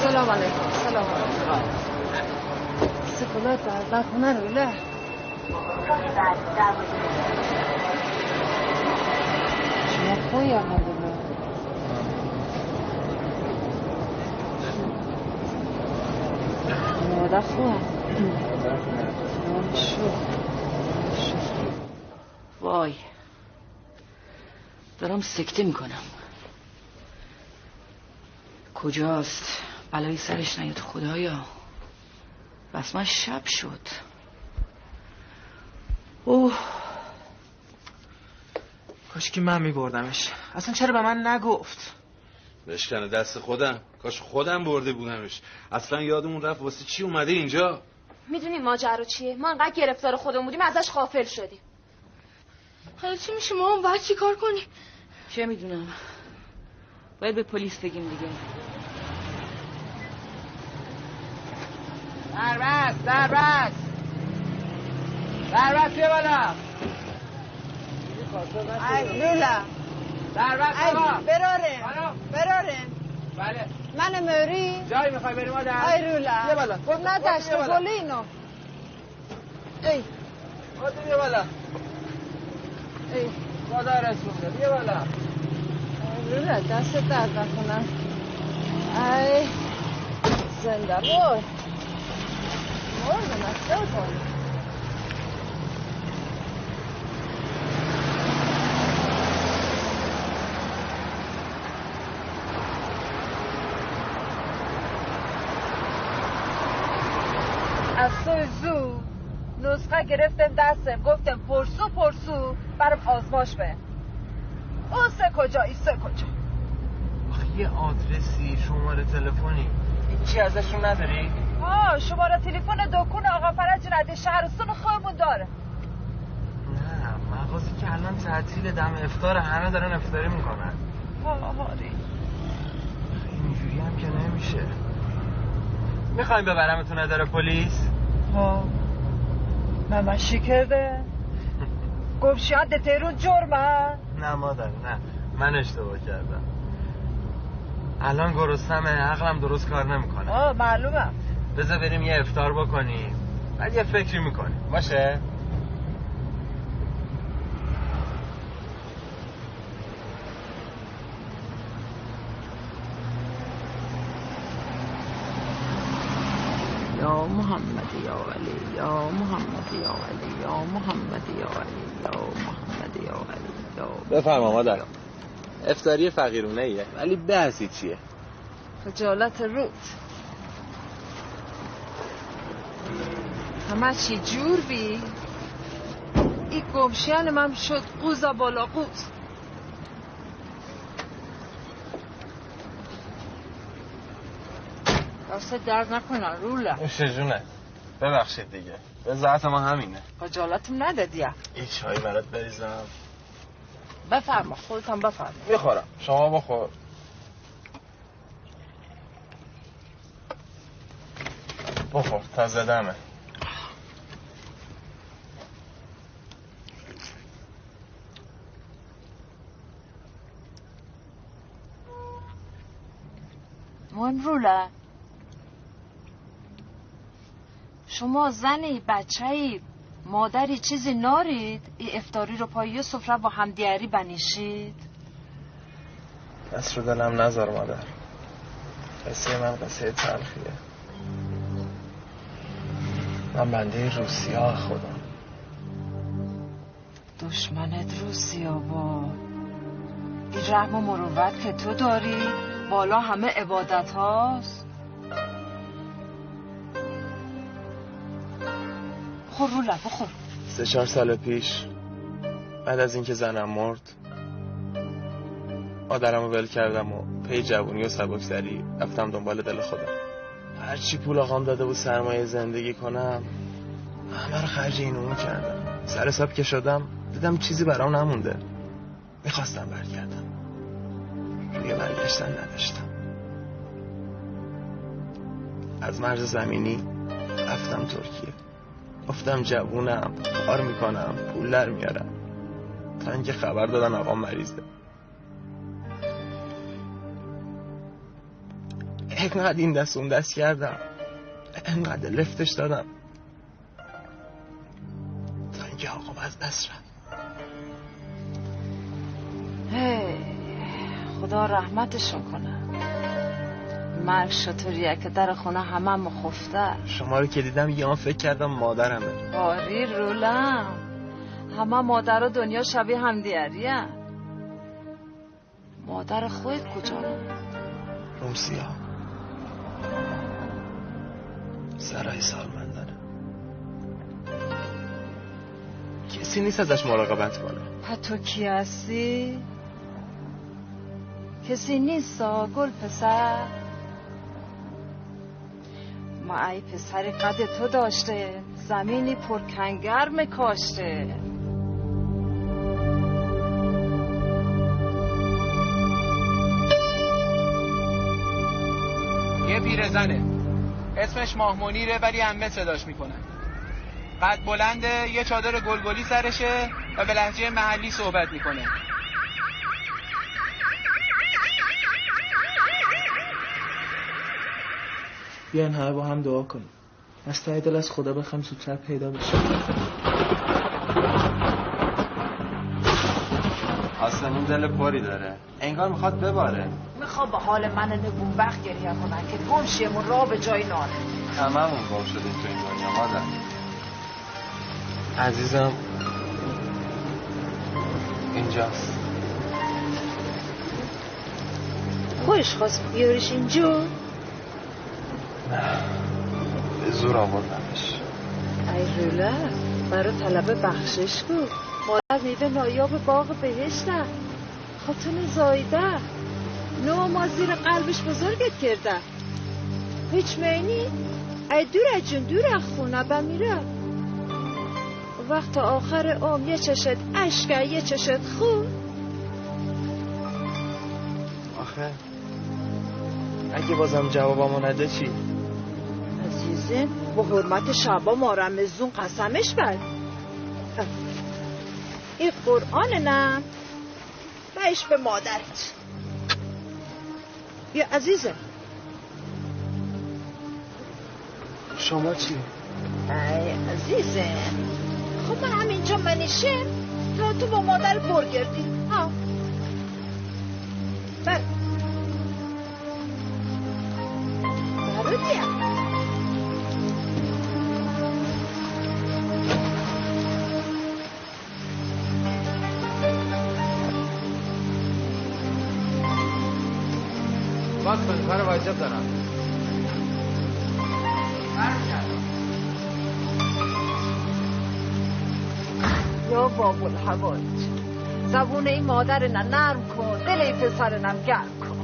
Speaker 12: سلام علیکم. سکولات درد نکنه روله. شما خوی آمدونه. مادر خواه.
Speaker 3: وای دارم سکته میکنم. کجاست؟ بلایی سرش نیاد خدایا. بس من شب شد.
Speaker 5: کاش که من میبردمش. اصلا چرا به من نگفت؟
Speaker 7: بشکنه دست خودم. کاش خودم برده بودمش. اصلا یادمون رفت واسه چی اومده اینجا.
Speaker 15: میدونی ماجرا چیه؟ ما انقدر گرفتار خودمون بودیم ازش غافل شدیم. حالا چی میشه؟ ما اون باید چی کار کنیم؟
Speaker 3: چه میدونم. باید به پلیس بگیم دیگه.
Speaker 5: دربست بیا بالا.
Speaker 12: ای لولا
Speaker 5: دربست بابا.
Speaker 12: برارن.
Speaker 5: بله.
Speaker 12: من موری.
Speaker 5: جایی میخوای بریم مادر؟
Speaker 12: ای لولا
Speaker 5: بیا بالا.
Speaker 12: خب نداشت گلی اینو. ای
Speaker 5: بیا بالا.
Speaker 12: ای
Speaker 5: خدا رسونده. بیا بالا.
Speaker 12: لولا دست درد نکنم. ای زنده بود. مردم اصلا کنم. از سوی زو نسخه گرفتم دستم گفتم پرسو برام آزماش به او سه کجا
Speaker 5: آخه یه آدرسی شماره تلفنی هیچی ازشون نداری؟
Speaker 12: شماره تلفن دکون آقا فرج رده شهرستان خودمون داره.
Speaker 5: نه مغازی که الان تعطیل دم افطار همه دارن افطاری میکنن.
Speaker 12: هاری
Speaker 5: اینجوری هم که نمیشه. میخوایم ببرمتون اداره پلیس؟
Speaker 12: من کرده گفت شاید تیرون جرمه.
Speaker 5: نه مادر نه من اشتباه کردم. الان گرسنمه عقلم درست کار نمیکنه.
Speaker 12: معلومه.
Speaker 5: بذار بریم یه افطار بکنیم بعد یه فکری میکنیم باشه؟
Speaker 10: یا محمد یا علی یا محمد یا علی یا محمد یا علی یا محمد یا علی یا
Speaker 5: بفرما مادر. افطاری فقیرونه ایه ولی بحثی چیه؟
Speaker 12: خجالت رود.
Speaker 9: همه چی جور بی این گمشیان من شد قوزا بالا قوز. راست درد نکنن رولا.
Speaker 14: نوشه جونه ببخشید دیگه، به ذات ما همینه.
Speaker 9: خجالتم ندادی؟
Speaker 14: یه چایی برات بریزم؟
Speaker 9: بفرما، خودتم بفرما.
Speaker 14: میخورم، شما بخور. بخور، تازه دمه.
Speaker 9: مهم رولا، شما زنی بچه‌ای مادری چیزی نارید ای افطاری رو پای سفره با همدیاری بنیشید؟
Speaker 14: دست رو دلم نذار مادر، قصه من قصه تلخیه. من بنده روسیا خودم.
Speaker 9: دشمنت روسیا با این رحم و مروت که تو داری بالا همه عبادت هاست. خور رولا بخور.
Speaker 14: 3-4 سال پیش بعد از اینکه زنم مرد مادرم رو ول کردم و پی جوونی و سبکسری رفتم دنبال دل خودم. هرچی پول آقام داده بود سرمایه زندگی کنم همه رو خرج این اون کردم. سر حساب که شدم دیدم چیزی برام نمونده. میخواستم برگردم، روی برگشتن نداشتم. از مرز زمینی رفتم ترکیه. گفتم جوونم، کار میکنم، پول در میارم. تا اینکه خبر دادن آقام مریضه. اینقدر این دست اون دست کردم، اینقدر لفتش دادم تا اینکه آقام از دست رفت.
Speaker 9: خدا رحمتشون کنه. مرگ شطوریه که در خونه همه مخفته.
Speaker 14: شما رو که دیدم یه آن فکر کردم مادرمه.
Speaker 9: آری رولم، همه مادر و دنیا شبیه همدیاریه. مادر خودت کجا؟
Speaker 14: روسیا، سرای سالمندانه. کسی نیست ازش مراقبت کنه.
Speaker 9: تو کی هستی؟ کسی نیست گل پسر؟ ما ای پسری قد تو داشته زمینی پر کنگرم کاشته.
Speaker 5: یه پیرزنه اسمش ماه منیره ولی عمه صداش میکنن. قد بلنده، یه چادر گلگلی سرشه و به لهجه محلی صحبت میکنه.
Speaker 14: بیاین همه با هم دعا کنیم. از ته دل از خدا بخوایم زودتر پیدا بشه.
Speaker 17: آسمون دل پری داره، انگار میخواد بباره.
Speaker 9: میخواد به حال من نگونبخت گریه کنن که گم شیم و راه به جای ناره.
Speaker 17: هممون گم شدیم تو این دنیا مادر.
Speaker 14: عزیزم اینجاست.
Speaker 9: خوش خواست بیاریش اینجا؟
Speaker 14: نه، به زور آوردمش.
Speaker 9: ای روله، برای طلب بخشش کو. مادر میوه نایاب باغ بهشته. خاتون زایده. نو ما زیر قلبش بزرگت کرده. هیچ معنی؟ ای دوره جون دوره خونه بمیره. وقت آخر عمر یه چشت اشکه یه چشت خون.
Speaker 14: آخه اگه بازم جوابمو نده چی؟
Speaker 9: عزیزم با حرمت شبا ما رمزون قسمش بر. این قرآن نه بهش به مادرت. بیا عزیزم.
Speaker 14: شما چی؟
Speaker 9: ای عزیزم خب من همینجا منیشم تا تو با مادر برگردی. ها بر برو دیم.
Speaker 5: باز کن کار واجب دارم.
Speaker 12: باب الحوایج. زبون این مادر نرم کن، دل این پسر گرم کن.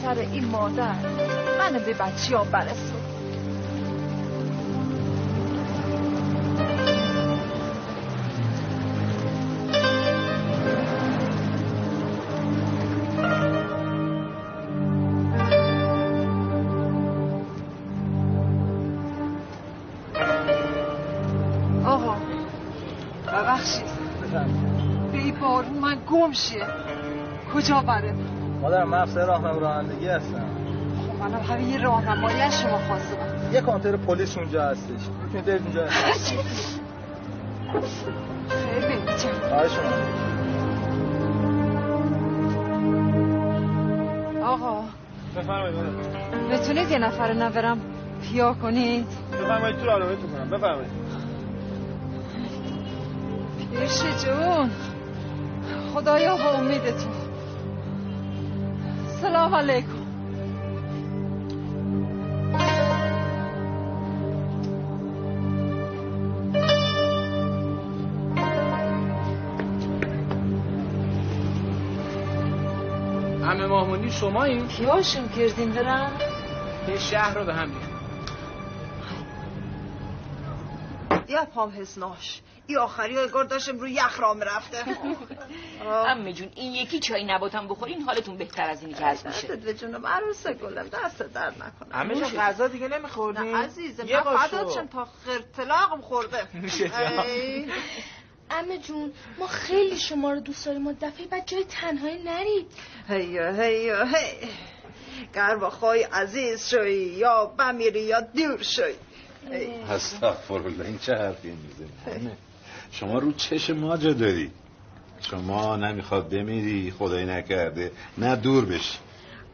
Speaker 12: سر این مادر من به بچه ها برسون. آقا ببخشید به این بارون من گم شه. کجا برم؟
Speaker 14: مادر من افسر راهنمایی رانندگی هستم.
Speaker 12: خب منم همین یه راهنمایی از شما خواستم.
Speaker 14: یه کانتر پلیس اونجا هستش. میتونید برید اونجا.
Speaker 12: خیلی بچم. آقا
Speaker 16: بفرمایید.
Speaker 12: بتونید یه نفر نبرم پیا کنید؟
Speaker 16: بفرمایید تو راهنماییتون کنم. بفرمایید.
Speaker 12: پیرش جون خدایا با امید تو. سلام علیکم.
Speaker 1: عمه ماهمونی شما این؟
Speaker 12: پیاشم کردیم برم؟
Speaker 1: یه شهر رو به هم بیارم.
Speaker 12: یا پام حسناش ای آخری های گرداشم روی یخ رام رفته.
Speaker 3: عمه جون این یکی چای نباتم بخورین حالتون بهتر از اینی که هست میشه.
Speaker 12: دستت به جونم عروسه گلم دست در نکنم.
Speaker 5: عمه جون غذا دیگه نمیخوردین؟
Speaker 12: نه عزیزم من فداتشم تا خرطلاقم خورده.
Speaker 15: عمه جون ما خیلی شما رو دوست داریم و دفعه بعد جای تنهایی نرید.
Speaker 12: هی گر با خواهی عزیز شوی یا بمیری یا دور شوی.
Speaker 7: استغفرالله این چه حرفی میزنی؟ شما رو چش ما جا داری. شما نمیخواد بمیری خدایی نکرده نه دور بشی.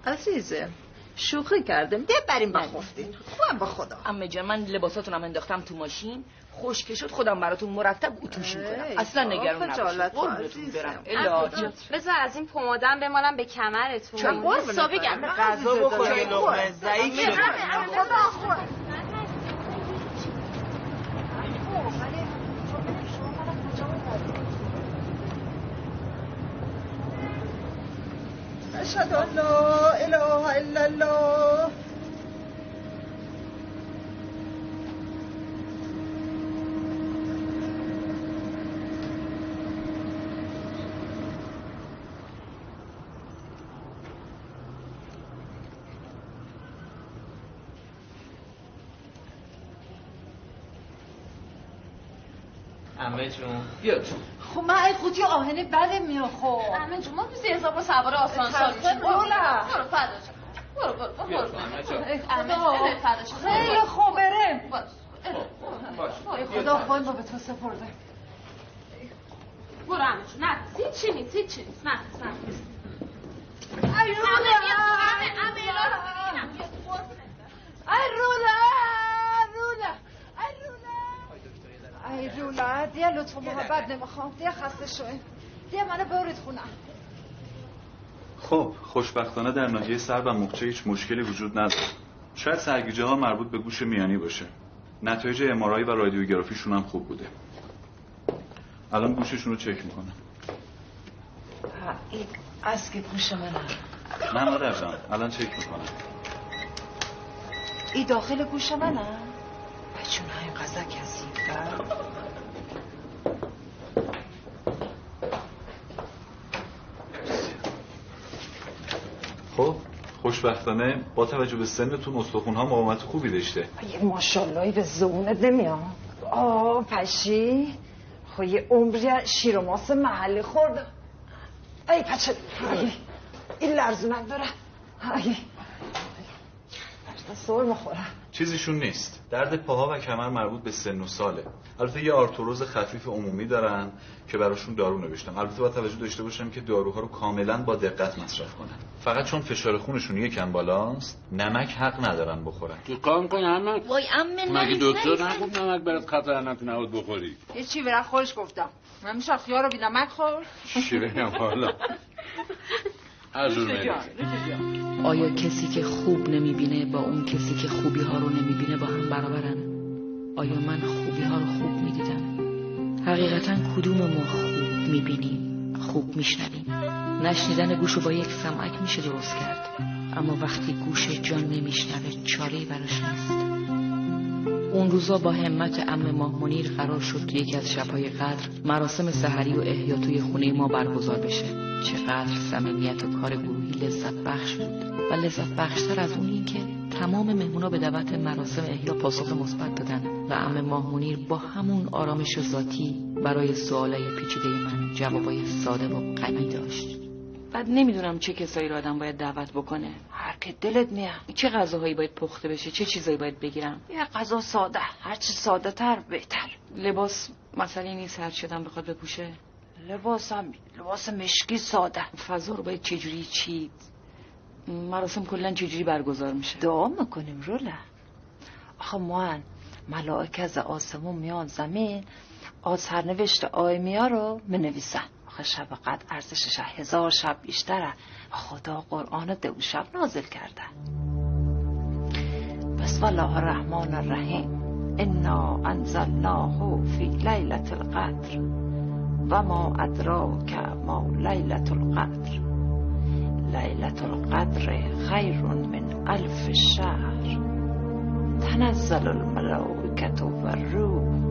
Speaker 12: عزیزم شوخی کردم ده بریم بخفتین خواه با خدا.
Speaker 3: عمه جان من لباساتونم انداختم تو ماشین خشک شد خودم براتون مرتب اتوش میکنم. اصلا نگران نباشید. قربونتون برم.
Speaker 15: الهی بذار از این پمادم بمالم به کمرتون.
Speaker 3: چون
Speaker 15: حسابی گرم
Speaker 5: غذا بخور یه لقمه ضعیف شد.
Speaker 12: اشهد ان لا اله الا الله.
Speaker 5: عمه جون
Speaker 3: بیا
Speaker 12: خب من ای قوطی آهنه بده میام. خب
Speaker 15: عمه جون ما 20000 با سوار آسانسور میشیم. برو فداش. برو عمه فداش.
Speaker 12: خیلی خوب بریم.
Speaker 15: باش.
Speaker 12: خدا خواهی ما به تو سپرده.
Speaker 15: برو عمه جون نه هیچی نیست نه
Speaker 12: ای رولا ای رولا دیگه لطفا محبت نمیخوام دیگه خسته شویم دیگه منو برید خونم.
Speaker 13: خب خوشبختانه در ناحیه سر و مخچه هیچ مشکلی وجود نداره. شاید سرگیجه ها مربوط به گوش میانی باشه. نتایج ام‌آرآی و رادیوگرافیشون هم خوب بوده. الان گوششون رو چک میکنم.
Speaker 9: این اسک گوش منه.
Speaker 13: نه مادر جان الان چک میکنم.
Speaker 9: این داخل گوش منه؟ بچون های قضا کثیف‌تر.
Speaker 7: خب
Speaker 13: خوشبختانه با توجه به سنتون استخون‌ها مقاومت خوبی داشته.
Speaker 9: یه ماشاءاللهی به زبونت نمیاد. پشی خب یه عمری شیر و ماس محلی خورده. ای پچه این لرزونک داره. سر مخوره.
Speaker 13: چیزیشون نیست. درد پاها و کمر مربوط به سن و ساله. البته یه آرتروز خفیف عمومی دارن که براشون دارو نوشتم. البته باید توجه داشته باشم که داروها رو کاملا با دقت مصرف کنن. فقط چون فشار خونشون یکم بالاست نمک حق ندارن بخورن.
Speaker 1: تو کار می‌کنی عمه؟
Speaker 3: وای عمه
Speaker 1: مگه دکتر نگفت نمک برات خطر نبود بخوری؟
Speaker 9: یه چی برای خودش گفتم. من میشه خیار رو بی نمک خور؟
Speaker 1: چی بگم حالا؟
Speaker 10: آیا کسی که خوب نمیبینه با اون کسی که خوبی ها رو نمیبینه با هم برابرن؟ آیا من خوبی ها رو خوب میدیدم؟ حقیقتا کدوم ما خوب میبینیم، خوب میشنویم؟ نشنیدن گوشو با یک سمعک میشه درست کرد، اما وقتی گوش جان نمیشنوه چاره‌ای براش نیست. اون روزا با همت عمه ماه منیر قرار شد تو یکی از شب‌های قدر مراسم سحری و احیا توی خونه ما برگزار بشه. چقدر صمیمیت و کار گروهی لذت بخش بود و لذت بخشتر از اون این که تمام مهمونا به دعوت مراسم احیا پاسخ مثبت دادن و عمه ماه منیر با همون آرامش ذاتی برای سوالای پیچیده من جوابای ساده و قوی داشت. بعد نمیدونم چه کسایی رو آدم باید دعوت بکنه.
Speaker 9: هر که دلت میاد.
Speaker 10: چه غذاهایی باید پخته بشه، چه چیزایی باید بگیرم؟
Speaker 9: یه غذا ساده، هر چی ساده تر بهتر.
Speaker 10: لباس مسئله نیست هر چی آدم بخواد بپوشه.
Speaker 9: لباس مشکی ساده.
Speaker 10: فضا رو باید چجوری چید؟ مراسم کلا چجوری برگزار میشه؟
Speaker 9: دعا میکنیم روله. آخه ملائکه از آسمون میان زمین، سرنوشت آیمیا رو منویسن. آخه شب قدر ارزشش 1000 شب بیشتره. خدا قرآن 2 شب نازل کرده. بسم الله الرحمن الرحیم. انا انزلناه فی لیلة القدر و ما ادراک ما لیلة القدر. لیلة القدر خیر من 1000 شهر. تنزل الملائکة و الروح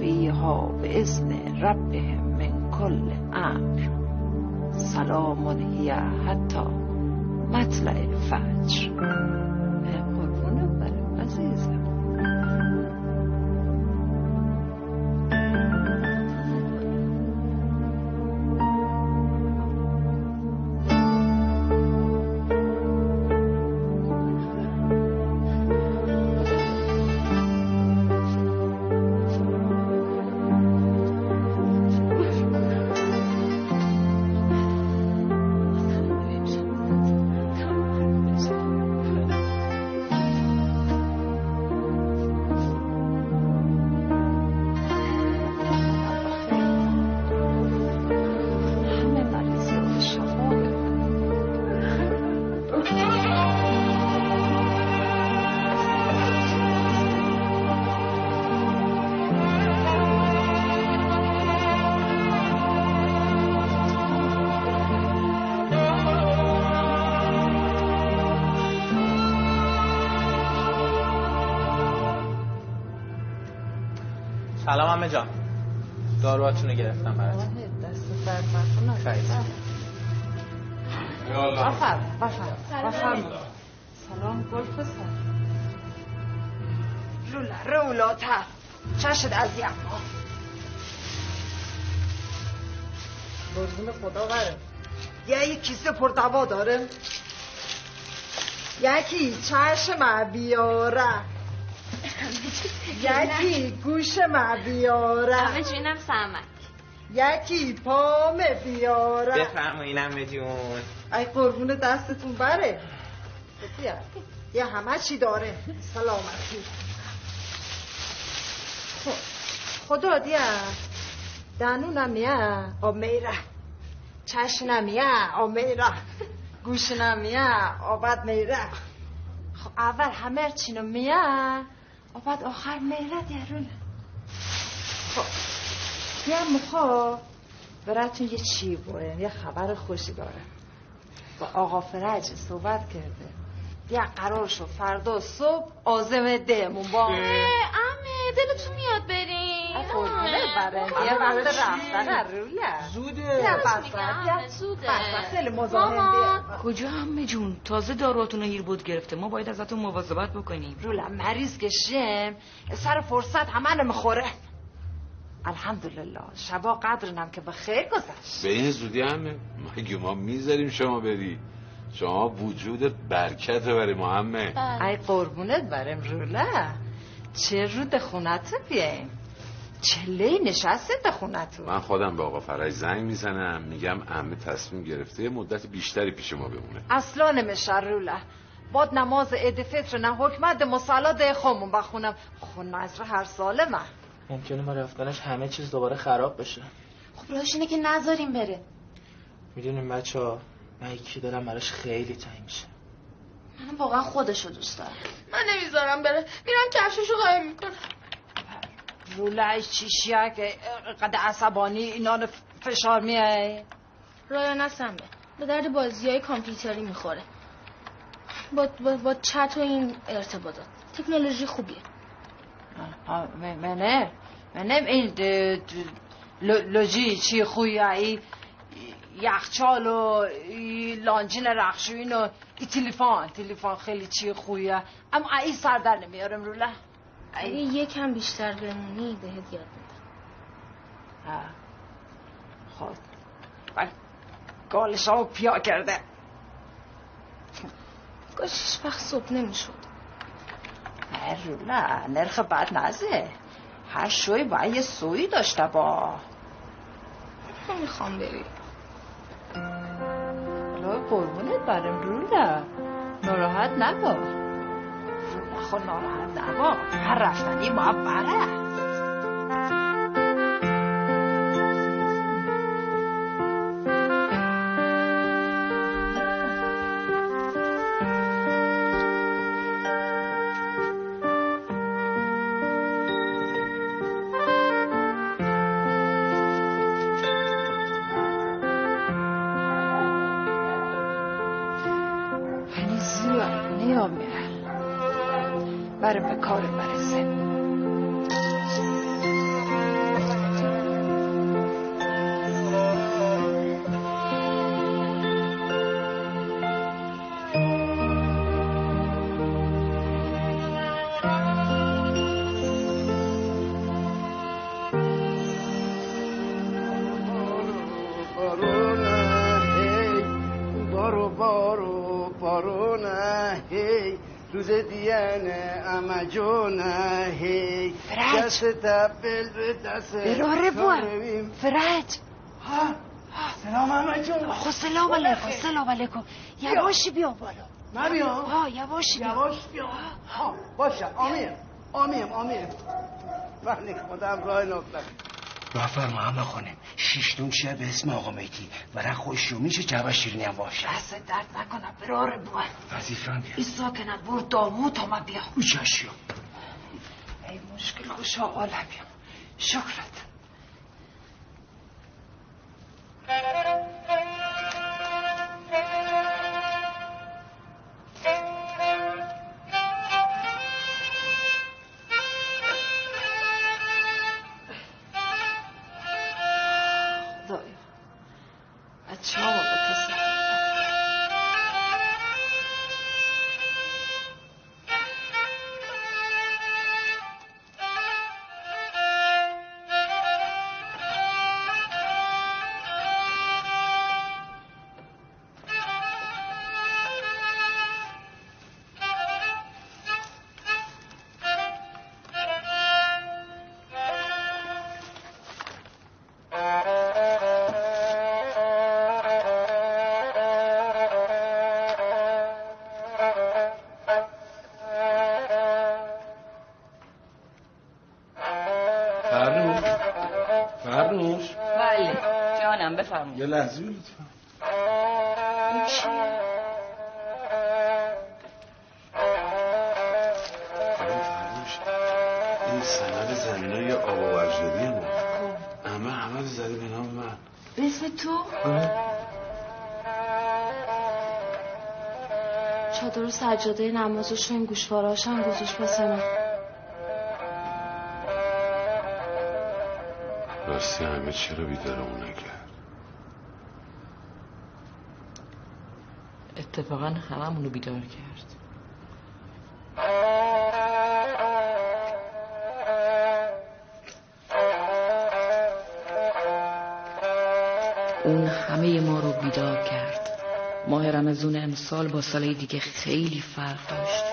Speaker 9: فیها باذن ربهم من کل امر. سلام هی حتی مطلع الفجر. قربونه برم عزیزم.
Speaker 5: سلام عمه جان. داروهاتون رو گرفتم براتون.
Speaker 9: دست درد نکنه.
Speaker 5: خیلی.
Speaker 9: بفرم. سلام گل پسر. رولاتر. چشت از یما. برزون خدا بره. یه کیسه پرتوا داره. یکی چشم بیاره. یکی گوشم بیاره.
Speaker 15: همه جونم سمک.
Speaker 9: یکی پام بیاره.
Speaker 5: بفرمایین عمه جون.
Speaker 9: ای قربون دستتون بره. یه همه چی داره. سلامتی. خدا دیا دانونم یا آمیره. چشنم یا آمیره. گوشنم یا آباد میره. خب اول همه چینو میاد بعد آخر میره دیرونه. خب یه مخوا براتون یه چی باید یه خبر خوشی داره. با آقا فرج صحبت کرده. یه قرار شو فردا صبح عازم دهمون با
Speaker 15: عمه دلتون میاد بریم.
Speaker 9: قربونه بره یه وقت رفتن روله
Speaker 8: زوده
Speaker 9: یه
Speaker 15: زوده
Speaker 9: خیلی مزاحم
Speaker 3: کجا همه جون تازه دارواتون رو هیربود گرفته، ما باید ازتون مواظبت بکنیم.
Speaker 9: روله مریض کشیم سر فرصت همه رو میخوره. الحمدلله شبا قدرنم که به خیر گذشت.
Speaker 7: به این زودی همه مگه ما میذاریم شما بری؟ شما وجودت برکت برای ما همه.
Speaker 9: ای قربونت برم روله، چه رو دخونت بیایم، چله نشسته دخونتو.
Speaker 7: من خودم به آقا فرج زنگ میزنم میگم عمه تصمیم گرفته مدت بیشتری پیش ما بمونه.
Speaker 9: اصلا نمیشه روله، باد نماز عید فطر نه حکمت مصلا ده خامون بخونم، خون نظر هر ساله من.
Speaker 14: ممکنه ما رفتنش همه چیز دوباره خراب بشه.
Speaker 15: خب راهش اینه که نذاریم بره.
Speaker 14: میدونیم بچه‌ها من یکی دارم براش خیلی تنگ میشه.
Speaker 15: من واقعا خودشو دوست دارم.
Speaker 4: من نمیذارم بره، میرم کفششو قایم میکنم.
Speaker 9: رولش چیشیه که قد عصبانی اینا رو فشار میای؟
Speaker 15: رایا نسمه به درد بازی‌های کامپیوتری میخوره. با چت و این ارتباطات تکنولوژی خوبیه.
Speaker 9: منم این لوجی چی خویه، یخچال و لانجین رخشوین و تلفن خیلی چی خویه، اما این سر در نمیارم روله.
Speaker 15: اگه یکم بیشتر بمونی بهت یاد میدم.
Speaker 9: خود گالش ها پیا کرده،
Speaker 15: کاش وقت صبح نمیشد.
Speaker 9: نه روله نرخ بد نزه، هر شوی باید یه سویی داشته با.
Speaker 15: نمیخوام بری.
Speaker 9: الهی قربونت برم روله، ناراحت نبا. روله خود ناراحت نبا، هر رفتنی باید بره. برم به کار برسه.
Speaker 18: روز دیانه اما جونه هی دست تبل به دست
Speaker 9: براره بوام فرج.
Speaker 18: سلام اما جون.
Speaker 9: خب سلام علیکم. یواشی بیا بالا.
Speaker 18: من بیام؟
Speaker 9: یواشی بیا.
Speaker 18: باشه آمیم ولی خودم راه نفتم. بفرما همه خانم، شیشتون چیه به اسم آقا میتی برای خوشو میشه جوه شیرینی هم باشه.
Speaker 9: دست درد نکنه براره بوام.
Speaker 18: وظیفه هم بیار.
Speaker 9: این ساکنت برو دامو تا ما بیا.
Speaker 18: اوچشیو
Speaker 9: ای مشکل خوشا عالمیم، شکرت.
Speaker 3: فرنوش. بله جانم بفرمایید.
Speaker 1: یه لحظه لطفا. فرنوش این سند زمینای آب و اجدادی ما همه زده به نام من.
Speaker 15: به اسم تو؟ چادر و سجاده نمازش و این گوشوارهاش هم گذاشت واسه من.
Speaker 11: راستی همه چرا بیدارمون نکرد؟
Speaker 3: اتفاقا هممونو بیدار کرد. اون همه ما رو بیدار کرد. ماه رمضان امسال با سال دیگه خیلی فرق داشت.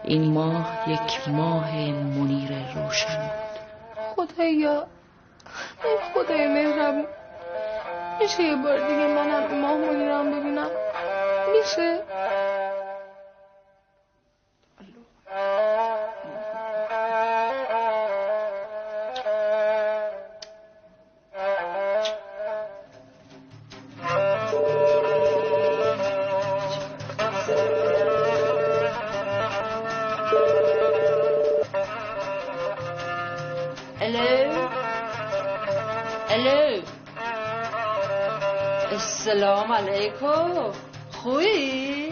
Speaker 3: این ماه یک ماه منیر روشن بود.
Speaker 4: خدایا، ای خدای مهربون، میشه یه بار دیگه منم ماه منیرم ببینم؟ میشه؟
Speaker 2: السلام علیکم. خوبی؟